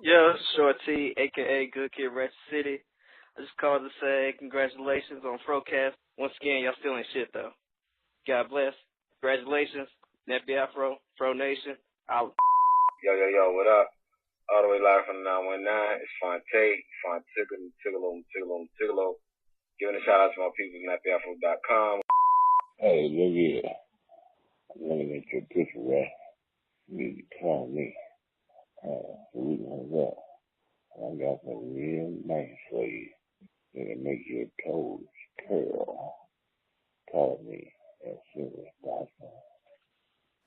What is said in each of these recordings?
Yo, Short T, aka Good Kid Ratchet City. I just called to say congratulations on FROCAST. Once again, y'all still ain't shit though. God bless. Congratulations, Nappy Afro, Fro Nation. Out. Yo, what up? All the way live from the 919. It's Fonte, Giving a shout out to my people at nappyafro.com. Hey, look here. I'm looking at your picture, right? You need to call me. So we can hook up. I got something real nice for you that'll make your toes curl. Call me as soon as possible.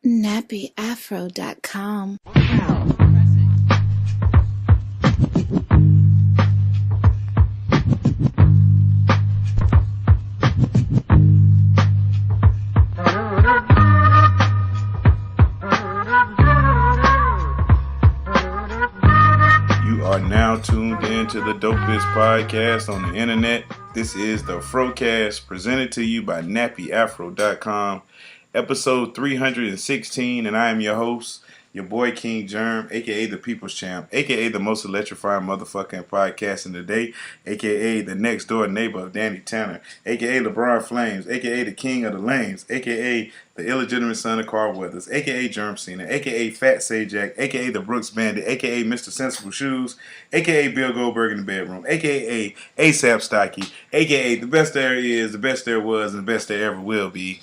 nappyafro.com. You are now tuned in to the dopest podcast on the internet. This is the FROCAST, presented to you by nappyafro.com, episode 316, and I am your host, your boy King Germ, aka the People's Champ, aka the most electrifying motherfucking podcast in the day, aka the next door neighbor of Danny Tanner, aka LeBron Flames, aka the king of the lanes, aka the illegitimate son of Carl Weathers, aka Germ Cena, aka Fat Sajak, aka the Brooks Bandit, aka Mr. Sensible Shoes, aka Bill Goldberg in the bedroom, aka ASAP Stocky, aka the best there is, the best there was, and the best there ever will be.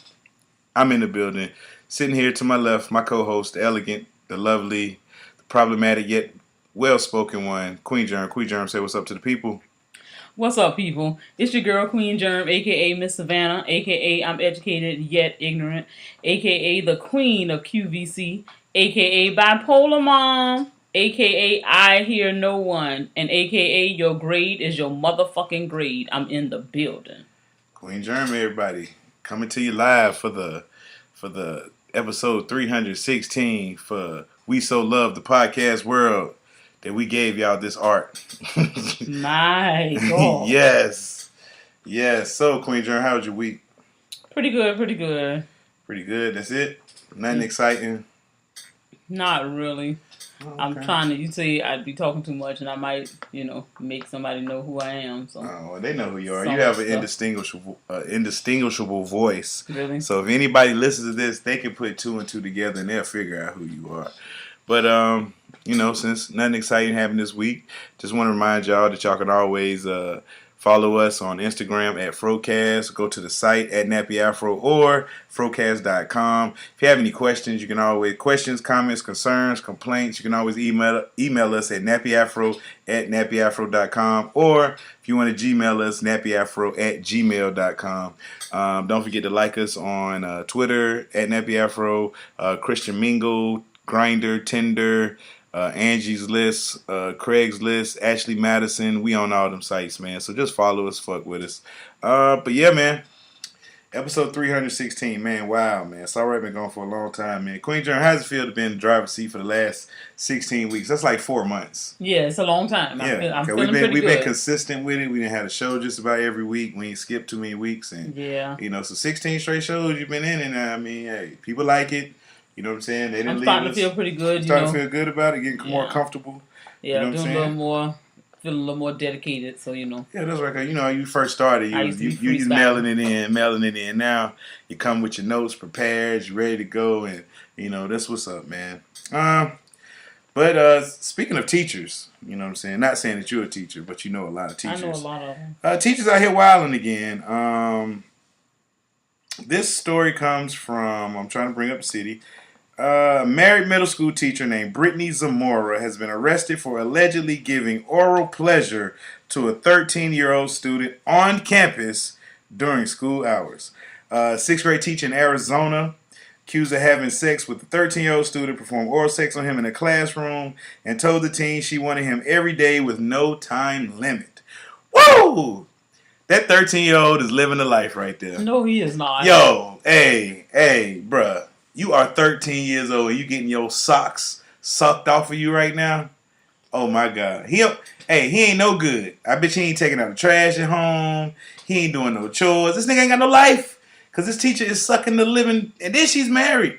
I'm in the building. Sitting here to my left, my co-host, the elegant, the lovely, the problematic yet well-spoken one, Queen Germ. Queen Germ, say what's up to the people. What's up, people? It's your girl, Queen Germ, a.k.a. Miss Savannah, a.k.a. I'm educated yet ignorant, a.k.a. the Queen of QVC, a.k.a. Bipolar Mom, a.k.a. I hear no one, and a.k.a. your grade is your motherfucking grade. I'm in the building. Queen Germ, everybody. Coming to you live for the episode 316 for We So Love the Podcast World that we gave y'all this art. My God. Yes. So, Queen Germ, how was your week? Pretty good. Pretty good. That's it? Nothing exciting? Not really. Oh, okay. I'm trying to, you say I'd be talking too much and I might, make somebody know who I am. So. Oh, well, they know who you are. You have an indistinguishable voice. Really? So if anybody listens to this, they can put two and two together and they'll figure out who you are. But, since nothing exciting happened this week, just want to remind y'all that y'all can always follow us on Instagram at FROCAST. Go to the site at nappyafro or FROCAST.com. If you have any questions, you can always, comments, concerns, complaints, you can always email us at nappyafro@nappyafro.com, or if you want to Gmail us, nappyafro@gmail.com. Don't forget to like us on Twitter at nappyafro, Christian Mingle, Grindr, Tinder, Angie's List, Craigslist, Ashley Madison. We on all them sites, man. So just follow us, fuck with us. But yeah, man. Episode 316, man. Wow, man. It's already been going for a long time, man. Queen Germ, how's it feel to be in the driver's seat for the last 16 weeks? That's like 4 months. Yeah, it's a long time. I'm feeling pretty we've good. been consistent with it. We didn't have a show just about every week. We ain't skipped too many weeks. And, so 16 straight shows you've been in. And, hey, people like it. You know what I'm saying? They didn't I'm leave starting us. to feel pretty good. Starting to feel good about it, getting more comfortable. Yeah, you know doing a little more, feeling a little more dedicated. So Yeah, that's right. You first started, you mailing it in. Now you come with your notes prepared, you ready to go, and that's what's up, man. But speaking of teachers, you know what I'm saying? Not saying that you're a teacher, but you know a lot of teachers. I know a lot of them. Teachers out here wilding again. This story comes from, I'm trying to bring up the city. A married middle school teacher named Brittany Zamora has been arrested for allegedly giving oral pleasure to a 13-year-old student on campus during school hours. Sixth grade teacher in Arizona, accused of having sex with the 13-year-old student, performed oral sex on him in a classroom and told the teen she wanted him every day with no time limit. Woo! That 13-year-old is living the life right there. No, he is not. Yo, hey, bruh. You are 13 years old and you getting your socks sucked off of you right now? Oh, my God. He ain't no good. I bet you ain't taking out the trash at home. He ain't doing no chores. This nigga ain't got no life. Because this teacher is sucking the living. And then she's married.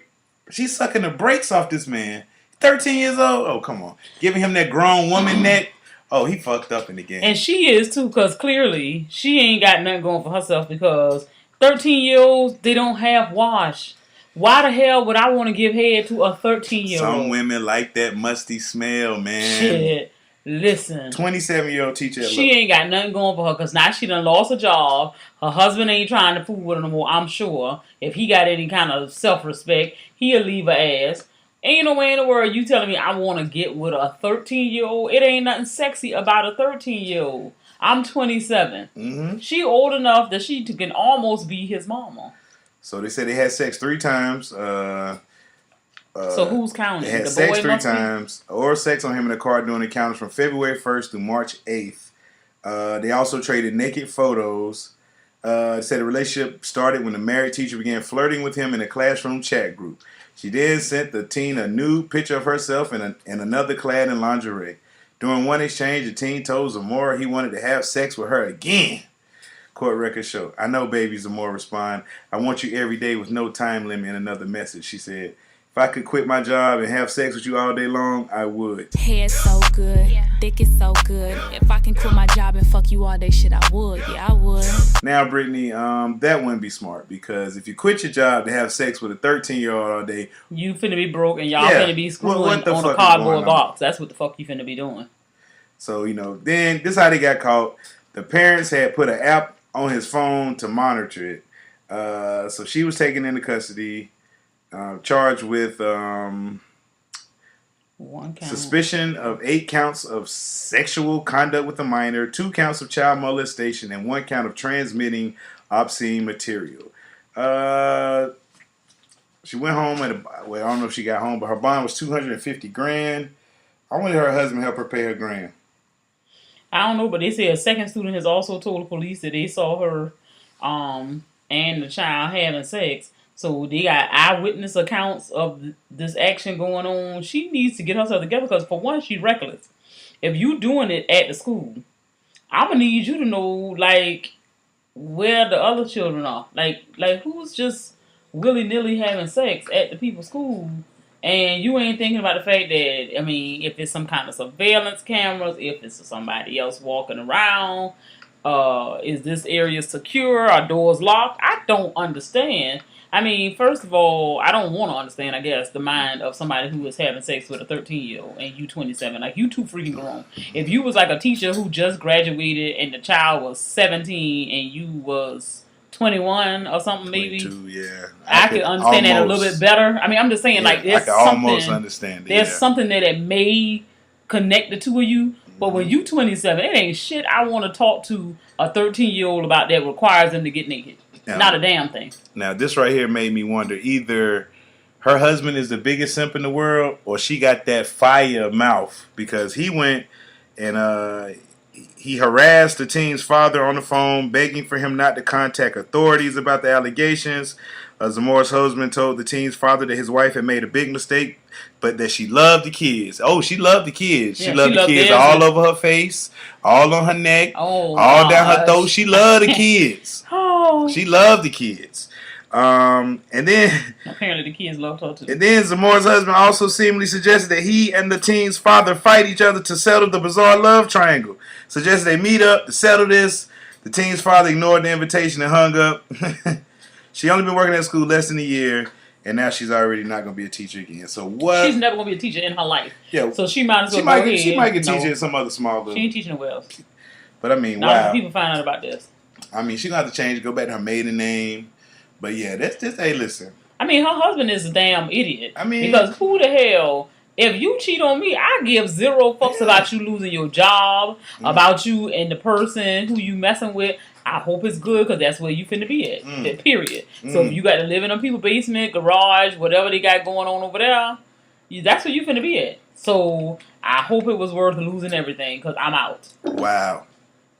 She's sucking the brakes off this man. 13 years old? Oh, come on. Giving him that grown woman neck. Oh, he fucked up in the game. And she is too, because clearly she ain't got nothing going for herself, because 13-year-olds, they don't have wash. Why the hell would I want to give head to a 13-year-old? Some women like that musty smell, man. Shit. Listen. 27-year-old teacher. She ain't got nothing going for her, because now she done lost a job. Her husband ain't trying to fool with her no more, I'm sure. If he got any kind of self-respect, he'll leave her ass. Ain't no way in the world you telling me I want to get with a 13-year-old. It ain't nothing sexy about a 13-year-old. I'm 27. Mm-hmm. She old enough that she can almost be his mama. So they said they had sex 3 times. So who's counting? They had the sex boy 3 times. Or sex on him in the car during encounters from February 1st through March 8th. They also traded naked photos. They said the relationship started when the married teacher began flirting with him in a classroom chat group. She then sent the teen a nude picture of herself and another clad in lingerie. During one exchange, the teen told Zamora he wanted to have sex with her again. Court records show. I know, baby, Zamora respond. I want you every day with no time limit and another message, she said. If I could quit my job and have sex with you all day long, I would. Hair so good, dick is so good. If I can quit my job and fuck you all day, shit, I would. Yeah, I would. Now, Brittany, that wouldn't be smart, because if you quit your job to have sex with a 13-year-old all day, you finna be broke and y'all finna be screwing on a cardboard box. That's what the fuck you finna be doing. So, then this is how they got caught. The parents had put an app on his phone to monitor it. So she was taken into custody. Charged with suspicion of 8 counts of sexual conduct with a minor, 2 counts of child molestation, and 1 count of transmitting obscene material. She went home I don't know if she got home, but her bond was $250,000. I wonder if her husband helped her pay her $1,000. I don't know, but they say a second student has also told the police that they saw her and the child having sex. So they got eyewitness accounts of this action going on. She needs to get herself together, because for one, she's reckless. If you doing it at the school, I'm gonna need you to know, like, where the other children are. Like who's just willy-nilly having sex at the people's school, and you ain't thinking about the fact that, I mean, if it's some kind of surveillance cameras, if it's somebody else walking around, is this area secure? Are doors locked? I don't understand. I mean, first of all, I don't want to understand, I guess, the mind of somebody who is having sex with a 13-year-old and you 27. Like, you too freaking grown. If you was like a teacher who just graduated and the child was 17 and you was 21 or something, maybe. 22, yeah. I could understand that a little bit better. I mean, I'm just saying, yeah, like, there's I can almost understand it. There's something that may connect the two of you. But when you 27, it ain't shit I want to talk to a 13-year-old about that requires them to get naked. Now, not a damn thing. Now, this right here made me wonder, either her husband is the biggest simp in the world, or she got that fire mouth, because he went and he harassed the teen's father on the phone, begging for him not to contact authorities about the allegations. Zamora's husband told the teen's father that his wife had made a big mistake, but that she loved the kids. Oh, she loved the kids. Yeah, she loved the kids all over her face, all on her neck, all down her throat. She loved the kids. She loved the kids. And then apparently the kids loved her too. And then Zamora's husband also seemingly suggested that he and the teen's father fight each other to settle the bizarre love triangle. Suggested they meet up to settle this. The teen's father ignored the invitation and hung up. She only been working at school less than a year, and now she's already not going to be a teacher again. So what? She's never going to be a teacher in her life. Yeah. So she might as well go ahead. She might get teaching in some other small group. She ain't teaching nowhere else. But I mean, wow. People find out about this. I mean, she's going to have to change, go back to her maiden name. But yeah, that's just, hey, listen. I mean, her husband is a damn idiot. I mean, because who the hell, if you cheat on me, I give zero fucks about you losing your job, about you and the person who you messing with. I hope it's good, because that's where you finna be at. Period. So if you got to live in a people's basement, garage, whatever they got going on over there, that's where you finna be at. So I hope it was worth losing everything, because I'm out. Wow.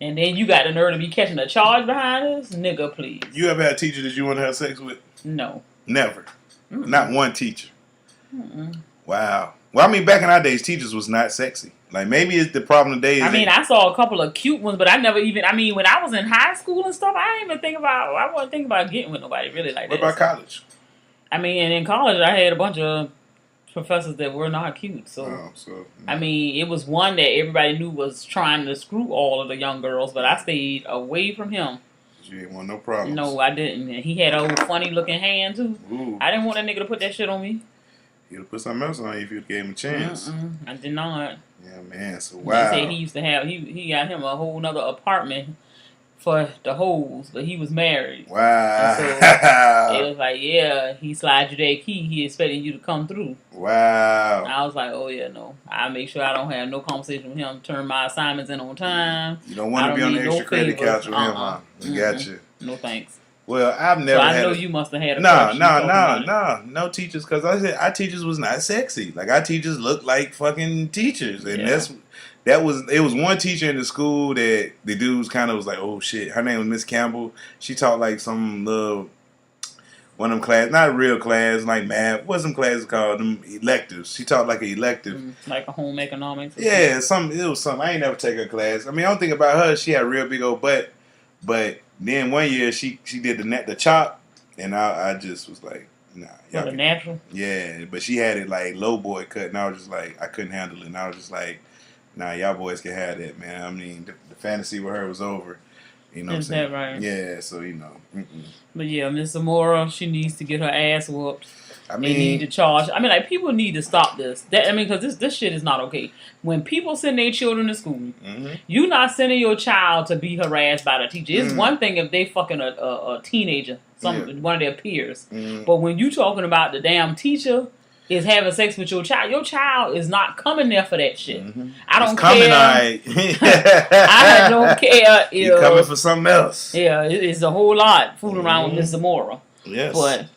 And then you got the nerve to be catching a charge behind us? Nigga, please. You ever had a teacher that you want to have sex with? No. Never. Not one teacher. Wow. Well, I mean, back in our days, teachers was not sexy. Like, maybe it's the problem today. I mean, I saw a couple of cute ones, but I never even, I mean, when I was in high school and stuff, I wasn't think about getting with nobody really like that. What about college? I mean, and in college, I had a bunch of professors that were not cute. So, so I mean, it was one that everybody knew was trying to screw all of the young girls, but I stayed away from him. You didn't want no problems. No, I didn't. He had a old funny looking hand too. Ooh. I didn't want that nigga to put that shit on me. He'd have put something else on you if you gave him a chance. I did not. Yeah, man. So wow. He said he used to have he got him a whole nother apartment for the hoes, but he was married. Wow. And so it was like, yeah, he slides you that key. He expecting you to come through. Wow. I was like, oh yeah, no. I make sure I don't have no conversation with him. Turn my assignments in on time. You don't want to be on the extra credit couch with him, huh? I got you. No thanks. Well, I've never. So I had know you must have had a no teachers, because I said our teachers was not sexy. Like our teachers looked like fucking teachers, and it was one teacher in the school that the dudes kind of was like, oh shit. Her name was Miss Campbell. She taught like some little one of them class, not a real class, like math. What's some classes called? Them electives. She taught like an elective, like a home economics. Yeah, it was something. I ain't never take her class. I mean, I don't think about her. She had a real big old butt, but then one year she did the chop, and I just was like, nah. The natural? Yeah, but she had it like low boy cut, and I was just like, I couldn't handle it, and I was just like, nah, y'all boys can have that, man. I mean, the fantasy with her was over. You know what I'm saying? Is that right? Yeah, so you know. But yeah, Miss Zamora, she needs to get her ass whooped. I mean, they need to charge. I mean, like, people need to stop this. Because this shit is not okay. When people send their children to school, you're not sending your child to be harassed by the teacher. It's one thing if they fucking a teenager, one of their peers. But when you talking about the damn teacher is having sex with your child is not coming there for that shit. I don't care. I don't care. You're coming for something else. Yeah, it's a whole lot fooling around with Miss Zamora. Yes. But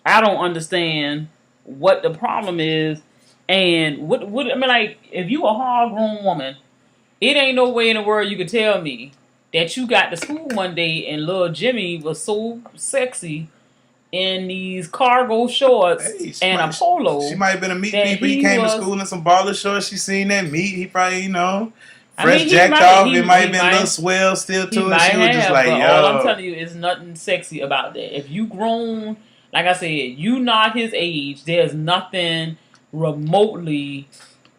I don't understand what the problem is, and what I mean, like, if you a hard grown woman, it ain't no way in the world you could tell me that you got to school one day and little Jimmy was so sexy in these cargo shorts and a polo. She might have been a meat people. He came to school in some baller shorts. She seen that meat. He probably, fresh jacked off. It might have been a little swell still to it. She was just like, yo. All I'm telling you is nothing sexy about that. If you grown, like I said, you not his age, there's nothing remotely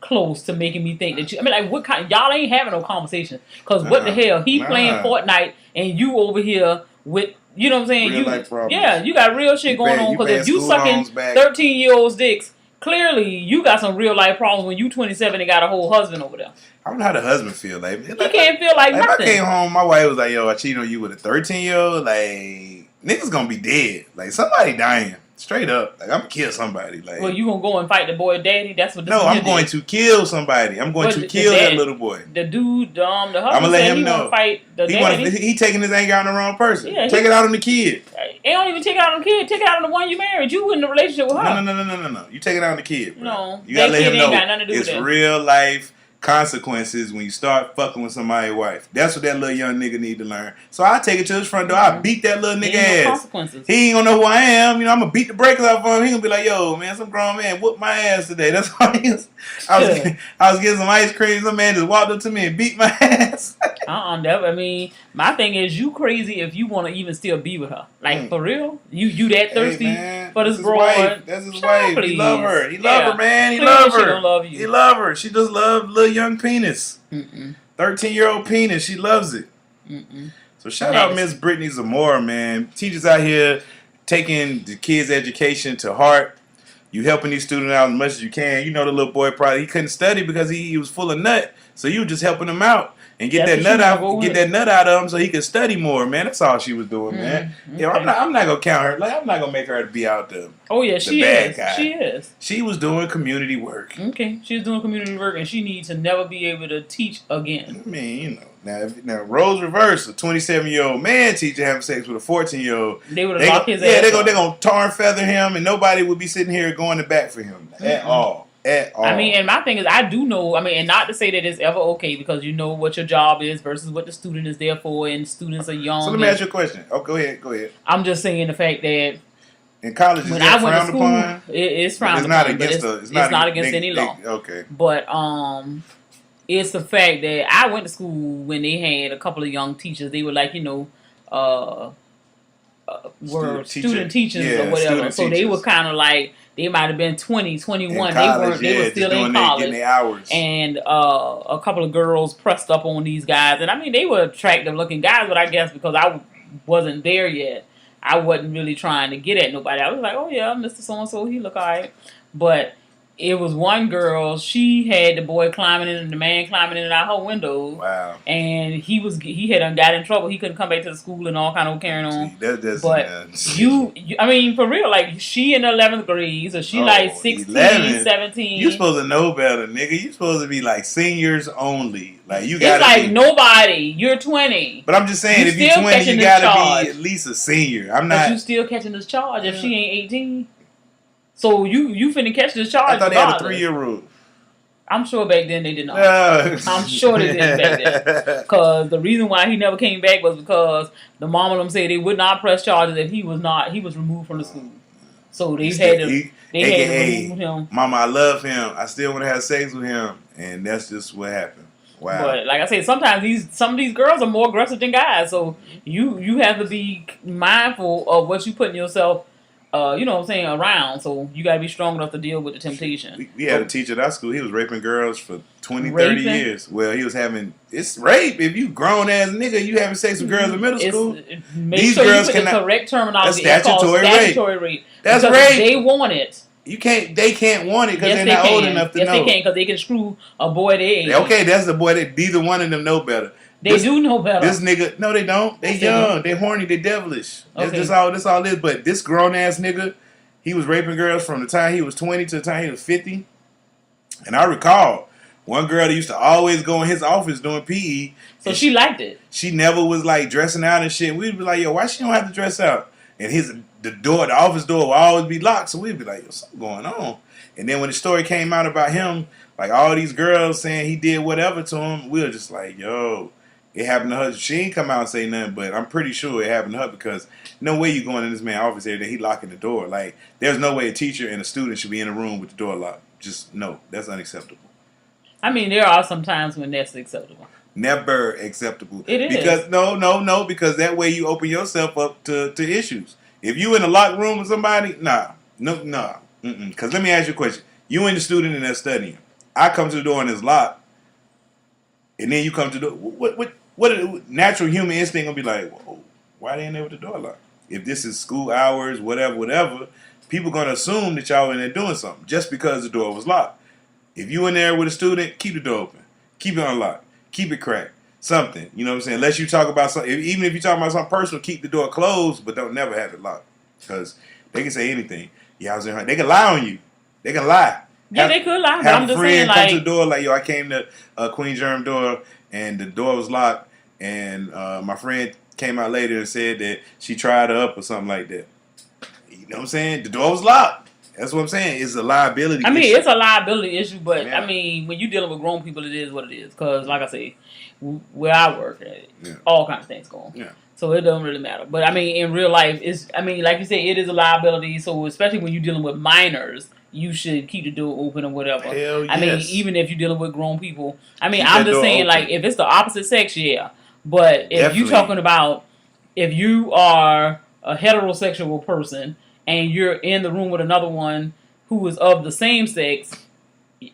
close to making me think that you. I mean, like, what kind? Y'all ain't having no conversation. Because what the hell? He playing Fortnite and you over here with. You know what I'm saying? Real life problems. Yeah, you got real shit going on. Because if you sucking 13-year-olds' dicks, clearly you got some real life problems when you 27 and got a whole husband over there. I don't know how the husband feel. Like, he can't feel like nothing. If I came home, my wife was like, yo, I cheated on you with a 13-year-old. Like, niggas gonna be dead. Like, somebody dying. Straight up. Like, I'm gonna kill somebody. Like, well, you gonna go and fight the boy daddy? That's what this is. No, I'm going to kill somebody. I'm going to kill that little boy. The dude, the husband I'm gonna let him know. Fight the daddy. He taking his anger out on the wrong person. Yeah, take it out on the kid. It don't even take it out on the kid. Take it out on the one you married. You in a relationship with her. No. You take it out on the kid, bro. No. You gotta let him know got nothing to do it's with real life consequences when you start fucking with somebody's wife. That's what that little young nigga need to learn. So I take it to his front door. I beat that little nigga ass. Consequences. He ain't gonna know who I am. I'm gonna beat the brakes off of him. He gonna be like, yo, man, some grown man whooped my ass today. That's all he is. I was getting some ice cream. Some man just walked up to me and beat my ass. I mean, my thing is, you crazy if you want to even still be with her. Like, for real? You that thirsty for this broad? That's his wife. Please. He love her. He love her, man. He love her. She don't love you. He love her. She just love little young penis. 13-year-old penis. She loves it. So shout out Miss Brittany Zamora, man. Teachers out here taking the kids' education to heart. You helping these students out as much as you can. You know the little boy probably he couldn't study because he was full of nut. So you were just helping him out and get that nut out of him so he could study more, man. That's all she was doing, man. Okay. I'm not gonna count her. Like, I'm not gonna make her be out there. Oh yeah, she is. She is. She was doing community work. Okay, she was doing community work, and she needs to never be able to teach again. I mean, now roles reverse. A 27-year-old man teacher having sex with a 14-year-old. They would have locked his ass. Yeah, they're gonna tar and feather him, and nobody would be sitting here going to bat for him at all. At all. I mean, and my thing is, I do know. I mean, and not to say that it's ever okay because you know what your job is versus what the student is there for, and students are young. So let me ask you a question. Oh, go ahead. I'm just saying the fact that in college, when I went to school, it's frowned upon. It's not against any law. Okay, but it's the fact that I went to school when they had a couple of young teachers. They were like, were student teachers or whatever. So they were kind of like they might have been 20, 21. College, They were still in college. Getting their hours. And a couple of girls pressed up on these guys. And I mean, they were attractive looking guys, but I guess because I wasn't there yet, I wasn't really trying to get at nobody. I was like, oh yeah, Mr. So-and-so, he look all right. But it was one girl, she had the boy climbing in and the man climbing in and out her window. Wow. And he had got in trouble. He couldn't come back to the school and all kind of carrying on. But you, I mean, for real, like, she in the 11th grade, so she like 16, 11. 17. You supposed to know better, nigga. You supposed to be like seniors only. Like, you gotta It's like nobody. You're 20. But I'm just saying, if you're 20, you gotta be at least a senior. I'm not. But you still catching this charge if she ain't 18. So you finna catch this charge. I thought they had a 3-year rule. I'm sure back then they did not. I'm sure they didn't back then. Because the reason why he never came back was because the mom and them said they would not press charges if he was removed from the school. So they had to remove him. Mama, I love him. I still want to have sex with him. And that's just what happened. Wow. But like I said, sometimes some of these girls are more aggressive than guys. So you have to be mindful of what you put in yourself. You know what I'm saying, around. So you got to be strong enough to deal with the temptation. We had a teacher at our school. He was raping girls for 20, 30 years. Well, he was it's rape. If you grown ass nigga, you having sex with girls in middle school. These girls cannot. The correct terminology. That's statutory rape. That's because rape. They want it. You can't. They can't want it because they're not old enough to know. Yes, they can because they can screw a boy their age. Okay, that's the boy that neither one of them know better. They do know better. This nigga, no, they don't. They young. They horny. They devilish. That's all it is. But this grown ass nigga. He was raping girls from the time he was 20 to the time he was 50. And I recall one girl that used to always go in his office doing PE. So she liked it. She never was like dressing out and shit. We'd be like, yo, why she don't have to dress out? And the office door will always be locked. So we'd be like, yo, something going on. And then when the story came out about him, like all these girls saying he did whatever to him, we were just like, yo, it happened to her. She ain't come out and say nothing, but I'm pretty sure it happened to her because no way you going in this man's office every day, he locking the door. Like, there's no way a teacher and a student should be in a room with the door locked. Just, no, that's unacceptable. I mean, there are some times when that's acceptable. Never acceptable. It is. Because, no, because that way you open yourself up to issues. If you in a locked room with somebody, nah. Because let me ask you a question. You and the student and they're studying. I come to the door and it's locked. And then you come to the door. What natural human instinct gonna be like, whoa, why they in there with the door locked? If this is school hours, whatever, people gonna assume that y'all in there doing something just because the door was locked. If you in there with a student, keep the door open. Keep it unlocked. Keep it cracked. Something. You know what I'm saying? Unless you talk about something, even if you talk about something personal, keep the door closed, but don't never have it locked. Because they can say anything. Yeah, I was in her. They can lie on you. They can lie. Yeah, they could lie. Have a friend come to the door like, yo, I came to Queen Germ door and the door was locked and my friend came out later and said that she tried her up or something like that. You know what I'm saying? The door was locked. That's what I'm saying. It's a liability issue. It's a liability issue, but yeah. I mean, when you're dealing with grown people, it is what it is. Because, like I say, where I work at, all kinds of things go on. Yeah. So it doesn't really matter. But I mean, in real life, like you said, it is a liability. So especially when you're dealing with minors, you should keep the door open or whatever. Hell yes. I mean, even if you're dealing with grown people. I mean, I'm just saying, like, if it's the opposite sex, yeah. But if you're talking about if you are a heterosexual person and you're in the room with another one who is of the same sex,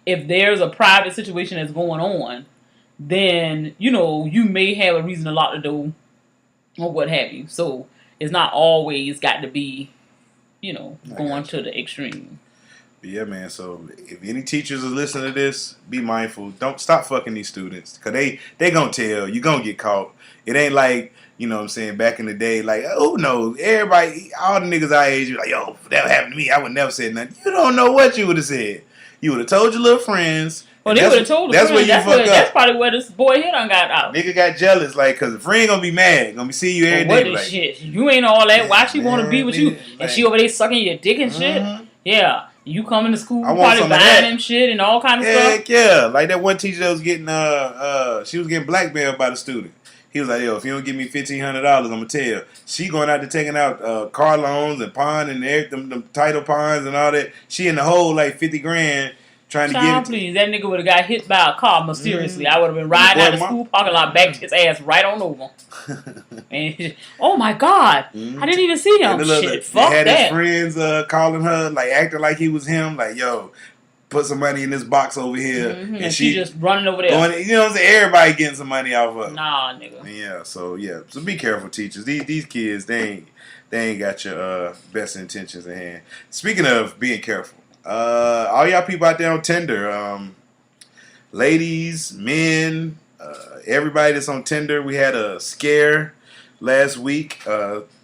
if there's a private situation that's going on, then, you may have a reason to lock the door or what have you. So it's not always got to be, going to the extreme. But yeah, man. So if any teachers are listening to this, be mindful. Don't stop fucking these students because they gonna tell you gonna get caught. It ain't like what I'm saying back in the day. Like, oh no, everybody, all the niggas our age, like, yo, if that happened to me, I would never say nothing. You don't know what you would have said. You would have told your little friends. Well, they would have told the friends. That's probably where this boy here done got out. Nigga got jealous, like, because the friend gonna be mad, gonna be seeing you every day. What is shit? You ain't all that. Why she want to be with you? And she over there sucking your dick and shit? Yeah. You coming to school, probably buying them shit and all kind of stuff. Heck yeah. Like that one teacher that was getting, she was getting blackmailed by the student. He was like, yo, if you don't give me $1,500, I'm going to tell. She going out there taking out car loans and pawn and them title pawns and all that. She in the hole like 50 grand. trying to Child, get please, that nigga would have got hit by a car mysteriously. I would have been riding out of the school parking lot, backed his ass right on over. And oh my God, I didn't even see him. Shit, fuck had that. His friends calling her, like acting like he was him, like, yo, put some money in this box over here. And she just running over there. Going, you know what I'm saying? Everybody getting some money off of her. Nah, nigga. Yeah, so be careful, teachers. These kids, they ain't got your best intentions in hand. Speaking of being careful, all y'all people out there on Tinder, ladies, men, everybody that's on Tinder, we had a scare last week.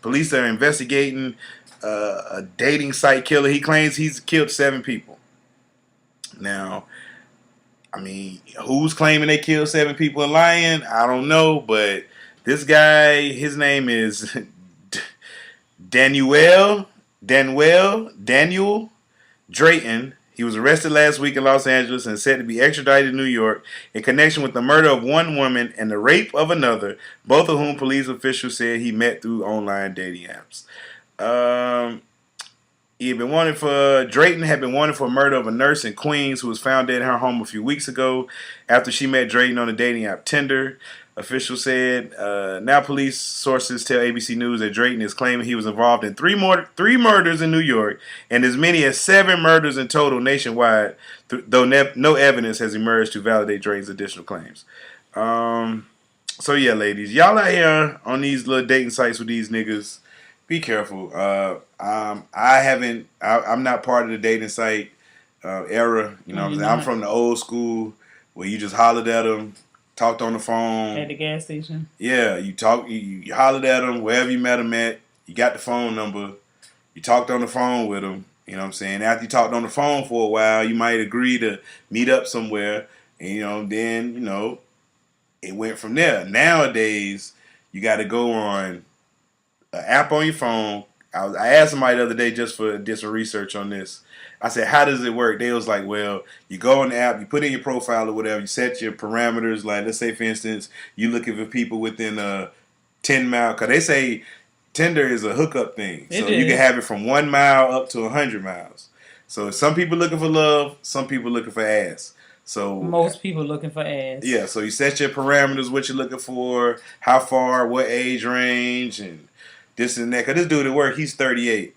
Police are investigating a dating site killer. He claims he's killed 7 people. Now, I mean, who's claiming they killed 7 people and lying? I don't know, but this guy, his name is Daniel Drayton. He was arrested last week in Los Angeles and said to be extradited to New York in connection with the murder of one woman and the rape of another, both of whom police officials said he met through online dating apps. Drayton had been wanted for murder of a nurse in Queens who was found dead in her home a few weeks ago after she met Drayton on the dating app Tinder. Officials said now police sources tell ABC News that Drayton is claiming he was involved in three murders in New York and as many as 7 murders in total nationwide, though no evidence has emerged to validate Drayton's additional claims. So yeah, ladies, y'all out here on these little dating sites with these niggas, be careful. I'm not part of the dating site era. You know what I'm saying? I'm from the old school where you just hollered at them, talked on the phone. At the gas station. Yeah, you hollered at them wherever you met them at. You got the phone number. You talked on the phone with them. You know what I'm saying? After you talked on the phone for a while, you might agree to meet up somewhere. And, then, it went from there. Nowadays, you got to go on an app on your phone. I asked somebody the other day just for some research on this. I said, how does it work? They was like, well, you go on the app, you put in your profile or whatever, you set your parameters. Like, let's say, for instance, you looking for people within a 10 mile, because they say Tinder is a hookup thing. So you can have it from 1 mile up to 100 miles. So some people looking for love, some people looking for ass. So most people looking for ass. Yeah, so you set your parameters, what you're looking for, how far, what age range, and this and that. Because this dude at work, he's 38.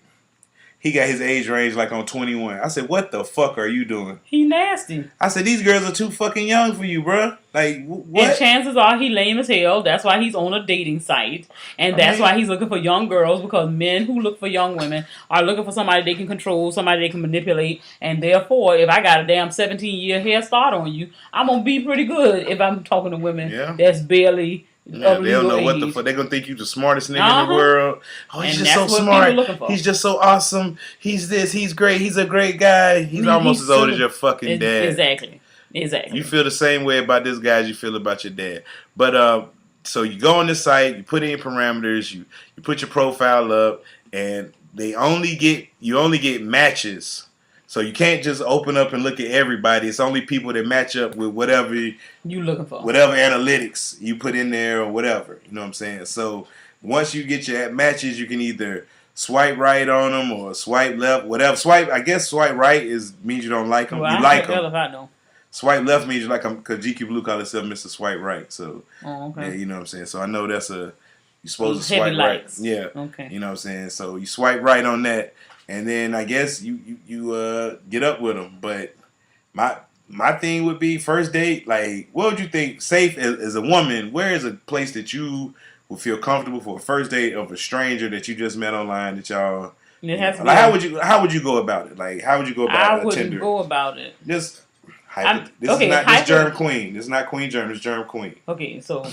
He got his age range like on 21. I said, what the fuck are you doing? He nasty. I said, these girls are too fucking young for you, bruh. Like, what? And chances are he lame as hell. That's why he's on a dating site. And that's why he's looking for young girls, because men who look for young women are looking for somebody they can control, somebody they can manipulate. And therefore, if I got a damn 17-year head start on you, I'm going to be pretty good if I'm talking to women that's barely... Yeah, they don't know what the fuck. They're going to think you the smartest nigga in the world. Oh, he's just so smart. He's just so awesome. He's this. He's great. He's a great guy. He's almost as old as your fucking dad. Exactly. You feel the same way about this guy as you feel about your dad. But, so you go on this site, you put in your parameters, you put your profile up, and you only get matches. So you can't just open up and look at everybody. It's only people that match up with whatever you looking for, whatever analytics you put in there or whatever. You know what I'm saying? So once you get your matches, you can either swipe right on them or swipe left, whatever. I guess swipe right means you don't like them. Well, you like them. If I know. Swipe left means you like them, because GQ Blue calls itself Mr. Swipe Right. So okay. Yeah, you know what I'm saying. So I know that's you're supposed to swipe heavy lights. Right. Yeah. Okay. You know what I'm saying. So you swipe right on that. And then I guess you get up with them. But my thing would be first date. Like, what would you think? Safe as a woman, where is a place that you would feel comfortable for a first date of a stranger that you just met online that y'all? It has to like, how would you go about it? Like, how would you go about it? I wouldn't go about it. This is not this Germ Queen. This is not Queen Germ. This Germ Queen. Okay, so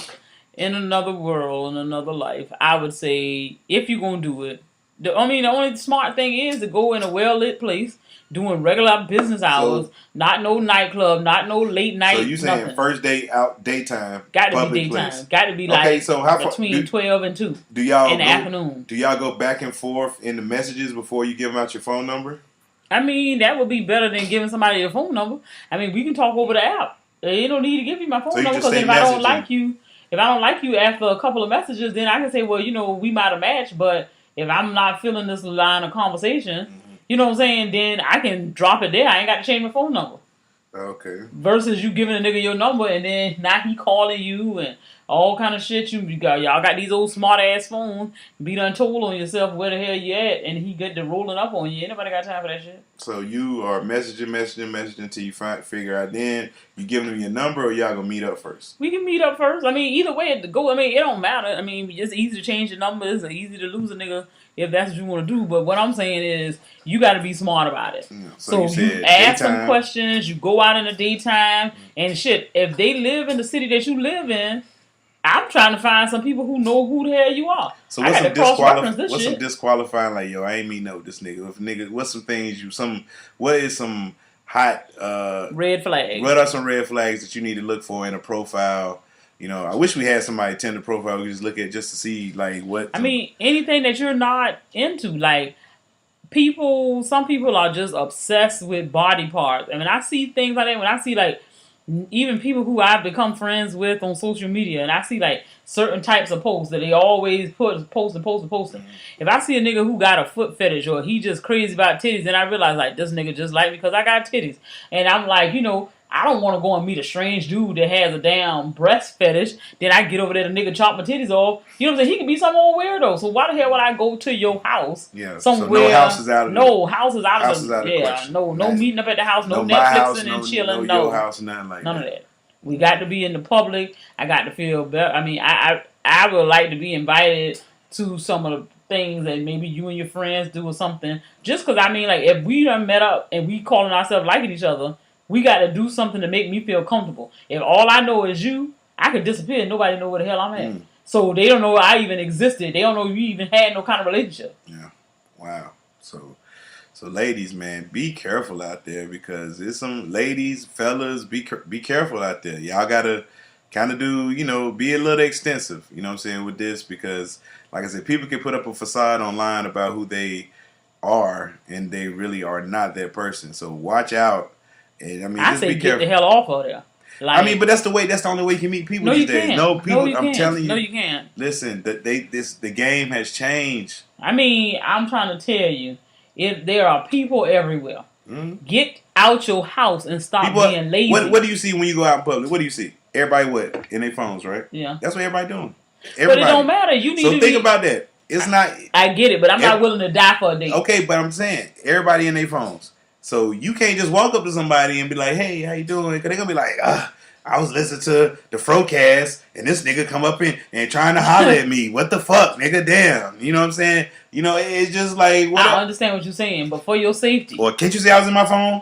in another world, in another life, I would say if you're gonna do it. The only smart thing is to go in a well-lit place, doing regular business hours, not no nightclub, not no late night. So you saying first date out daytime? Got to be daytime. Place. Got to be between 12 and 2 in the afternoon. Do y'all go back and forth in the messages before you give them out your phone number? I mean, that would be better than giving somebody your phone number. I mean, we can talk over the app. You don't need to give me my phone number, because if I don't like you after a couple of messages, then I can say, well, we might have matched, but if I'm not feeling this line of conversation, you know what I'm saying, then I can drop it there. I ain't got to change my phone number. Okay. Versus you giving a nigga your number and then now he calling you and all kind of shit. Y'all got these old smart ass phones. Be done told on yourself where the hell you at, and he get to rolling up on you. Ain't nobody got time for that shit. So you are messaging until you figure out. Then you giving him your number, or y'all gonna meet up first? We can meet up first. I mean, either way it go. I mean, it don't matter. I mean, it's easy to change the numbers and easy to lose a nigga if that's what you want to do. But what I'm saying is, you got to be smart about it. Yeah, so you ask some questions. You go out in the daytime and shit. If they live in the city that you live in, I'm trying to find some people who know who the hell you are. So what's some disqualifying? Like, yo, I ain't meeting up with this nigga. If nigga, what's some things what is some hot red flags? What are some red flags that you need to look for in a profile? You know, I wish we had somebody tend the profile we just look at just to see like what. I mean, anything that you're not into, like some people are just obsessed with body parts. I mean, I see things like that when I see like. Even people who I've become friends with on social media, and I see like certain types of posts that they always posting. If I see a nigga who got a foot fetish or he just crazy about titties, then I realize like this nigga just like me because I got titties, and I'm like, you know, I don't want to go and meet a strange dude that has a damn breast fetish. Then I get over there, the nigga chop my titties off. You know what I'm saying? He could be some old weirdo. So why the hell would I go to your house? Yeah, somewhere. So no house is out of the question. No meeting up at the house, no Netflixing and chilling. No your house, nothing like none of that. We got to be in the public. I got to feel better. I mean, I would like to be invited to some of the things that maybe you and your friends do or something. Just because, I mean, like, if we done met up and we calling ourselves liking each other, we got to do something to make me feel comfortable. If all I know is you, I could disappear and nobody know where the hell I'm at. So they don't know I even existed. They don't know you even had no kind of relationship. Yeah. Wow. So ladies, man, be careful out there because there's some ladies, fellas, be careful out there. Y'all got to kind of do, you know, be a little extensive, you know what I'm saying, with this because, like I said, people can put up a facade online about who they are and they really are not that person. So watch out. And, I mean, just be careful. Get the hell off of there. Like, I mean, but that's the only way you can meet people these days. No, people, I'm telling you. No, you can't. Listen, the game has changed. I mean, I'm trying to tell you, if there are people everywhere, get out your house and stop being lazy. What do you see when you go out in public? What do you see? Everybody what? In their phones, right? Yeah. That's what everybody doing. But it don't matter. You need to think about that. It's not. I get it, but I'm not willing to die for a date. Okay, but I'm saying everybody in their phones. So you can't just walk up to somebody and be like, "Hey, how you doing?" Because they're gonna be like, I was listening to the FROCAST and this nigga come up in and trying to holler at me. What the fuck, nigga? Damn. You know what I'm saying? You know, it's just like... I understand what you're saying, but for your safety. Or can't you see I was in my phone?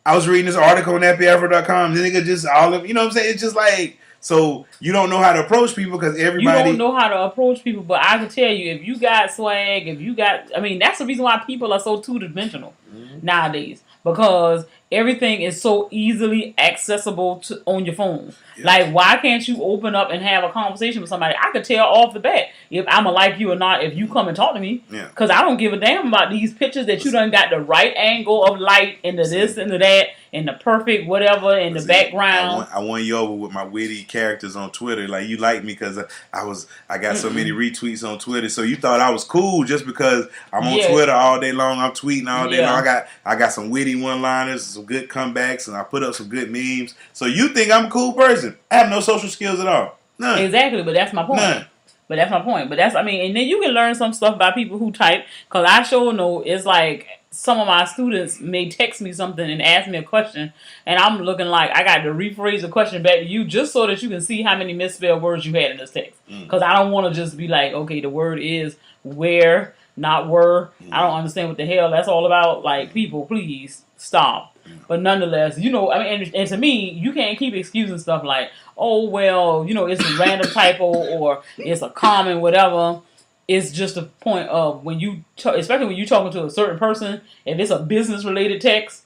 I was reading this article on nappyafro.com. The nigga just all of... You know what I'm saying? It's just like... So you don't know how to approach people because everybody... You don't know how to approach people, but I can tell you, if you got swag, if you got... I mean, that's the reason why people are so two-dimensional nowadays. Because everything is so easily accessible on your phone. Yeah. Like, why can't you open up and have a conversation with somebody? I could tell off the bat if I'm going to like you or not if you come and talk to me. Because I don't give a damn about these pictures that you done got the right angle of light into this, into that, and the perfect whatever in the background. I won you over with my witty characters on Twitter. Like, you liked me because I got so many retweets on Twitter. So you thought I was cool just because I'm on Twitter all day long. I'm tweeting all day long. I got some witty one-liners, some good comebacks, and I put up some good memes. So you think I'm a cool person. I have no social skills at all. None. Exactly, but that's my point. None. But that's my point. But I mean, and then you can learn some stuff about people who type. Because I sure know it's like some of my students may text me something and ask me a question. And I'm looking like I got to rephrase the question back to you just so that you can see how many misspelled words you had in this text. Because I don't want to just be like, okay, the word is where, not were. I don't understand what the hell that's all about. Like, people, please stop. But nonetheless, you know, I mean, and to me, you can't keep excusing stuff like, oh, well, you know, it's a random typo or it's a common whatever. It's just a point of when you, especially when you're talking to a certain person, if it's a business-related text,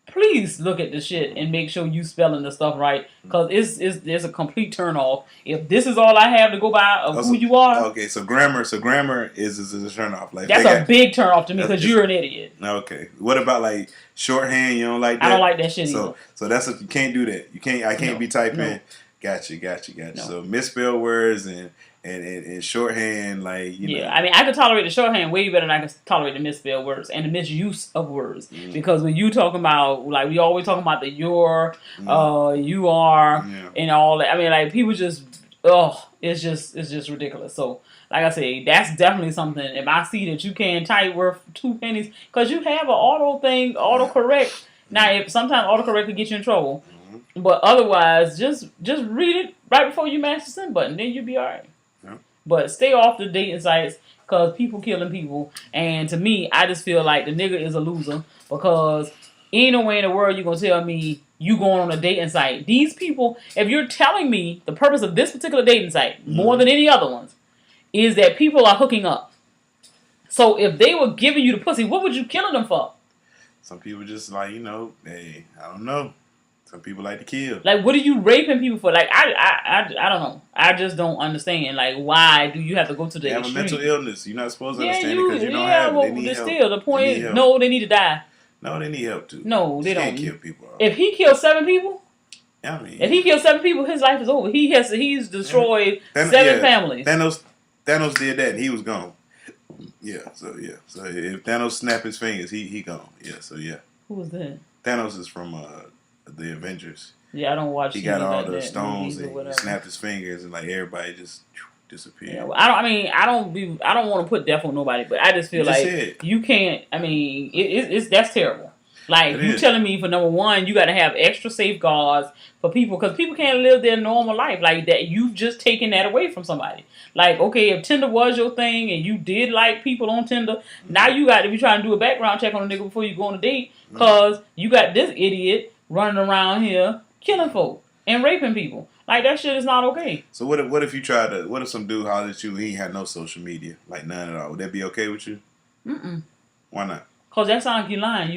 please look at the shit and make sure you spelling the stuff right, because it's a complete turn off. If this is all I have to go by of who you are. Okay, so grammar is a turn off. Like, that's a big turn off to me because you're an idiot. Okay, what about like shorthand? You don't like that? I don't like that shit either. So that's you can't do that. I can't be typing. Gotcha. No. So misspelled words and shorthand, like, you know. I mean, I can tolerate the shorthand way better than I can tolerate the misspelled words and the misuse of words. Because when you talking about, like, we always talking about the your, you are, and all that. I mean, like, people just, it's just ridiculous. So, like I say, that's definitely something. If I see that you can't type worth 2 pennies, because you have an autocorrect. Now, if sometimes autocorrect can get you in trouble, but otherwise, just read it right before you mash the send button, then you'll be all right. But stay off the dating sites because people killing people. And to me, I just feel like the nigga is a loser because ain't no way in the world you gonna tell me you going on a dating site. These people, if you're telling me the purpose of this particular dating site, more than any other ones, is that people are hooking up. So if they were giving you the pussy, what would you killing them for? Some people just like, you know, hey, I don't know. Some people like to kill. Like, what are you raping people for? Like, I don't know. I just don't understand. Like, why do you have to go to the extreme? Have a mental illness. You're not supposed to understand it because you don't have it. They need help. Still, the point is, no, they need to die. No, they need help too. No, they don't. Can't kill people. If he kills 7 people, if he kills 7 people, his life is over. He's destroyed 7 families. Thanos did that and he was gone. So if Thanos snapped his fingers, he gone. Who was that? Thanos is from the Avengers. Yeah, I don't watch. He got all the stones and he snapped his fingers and like everybody just disappeared. Yeah, well, I don't want to put death on nobody, but I just feel like you can't. I mean, that's terrible. Like, you telling me for number one, you got to have extra safeguards for people because people can't live their normal life like that. You've just taken that away from somebody. Like, okay, if Tinder was your thing and you did like people on Tinder, now you got to be trying to do a background check on a nigga before you go on a date because you got this idiot running around here killing folk and raping people. Like, that shit is not okay. So what if you tried to? What if some dude hollered at you and he had no social media, like none at all? Would that be okay with you? Why not? Cause that sounds like you lying.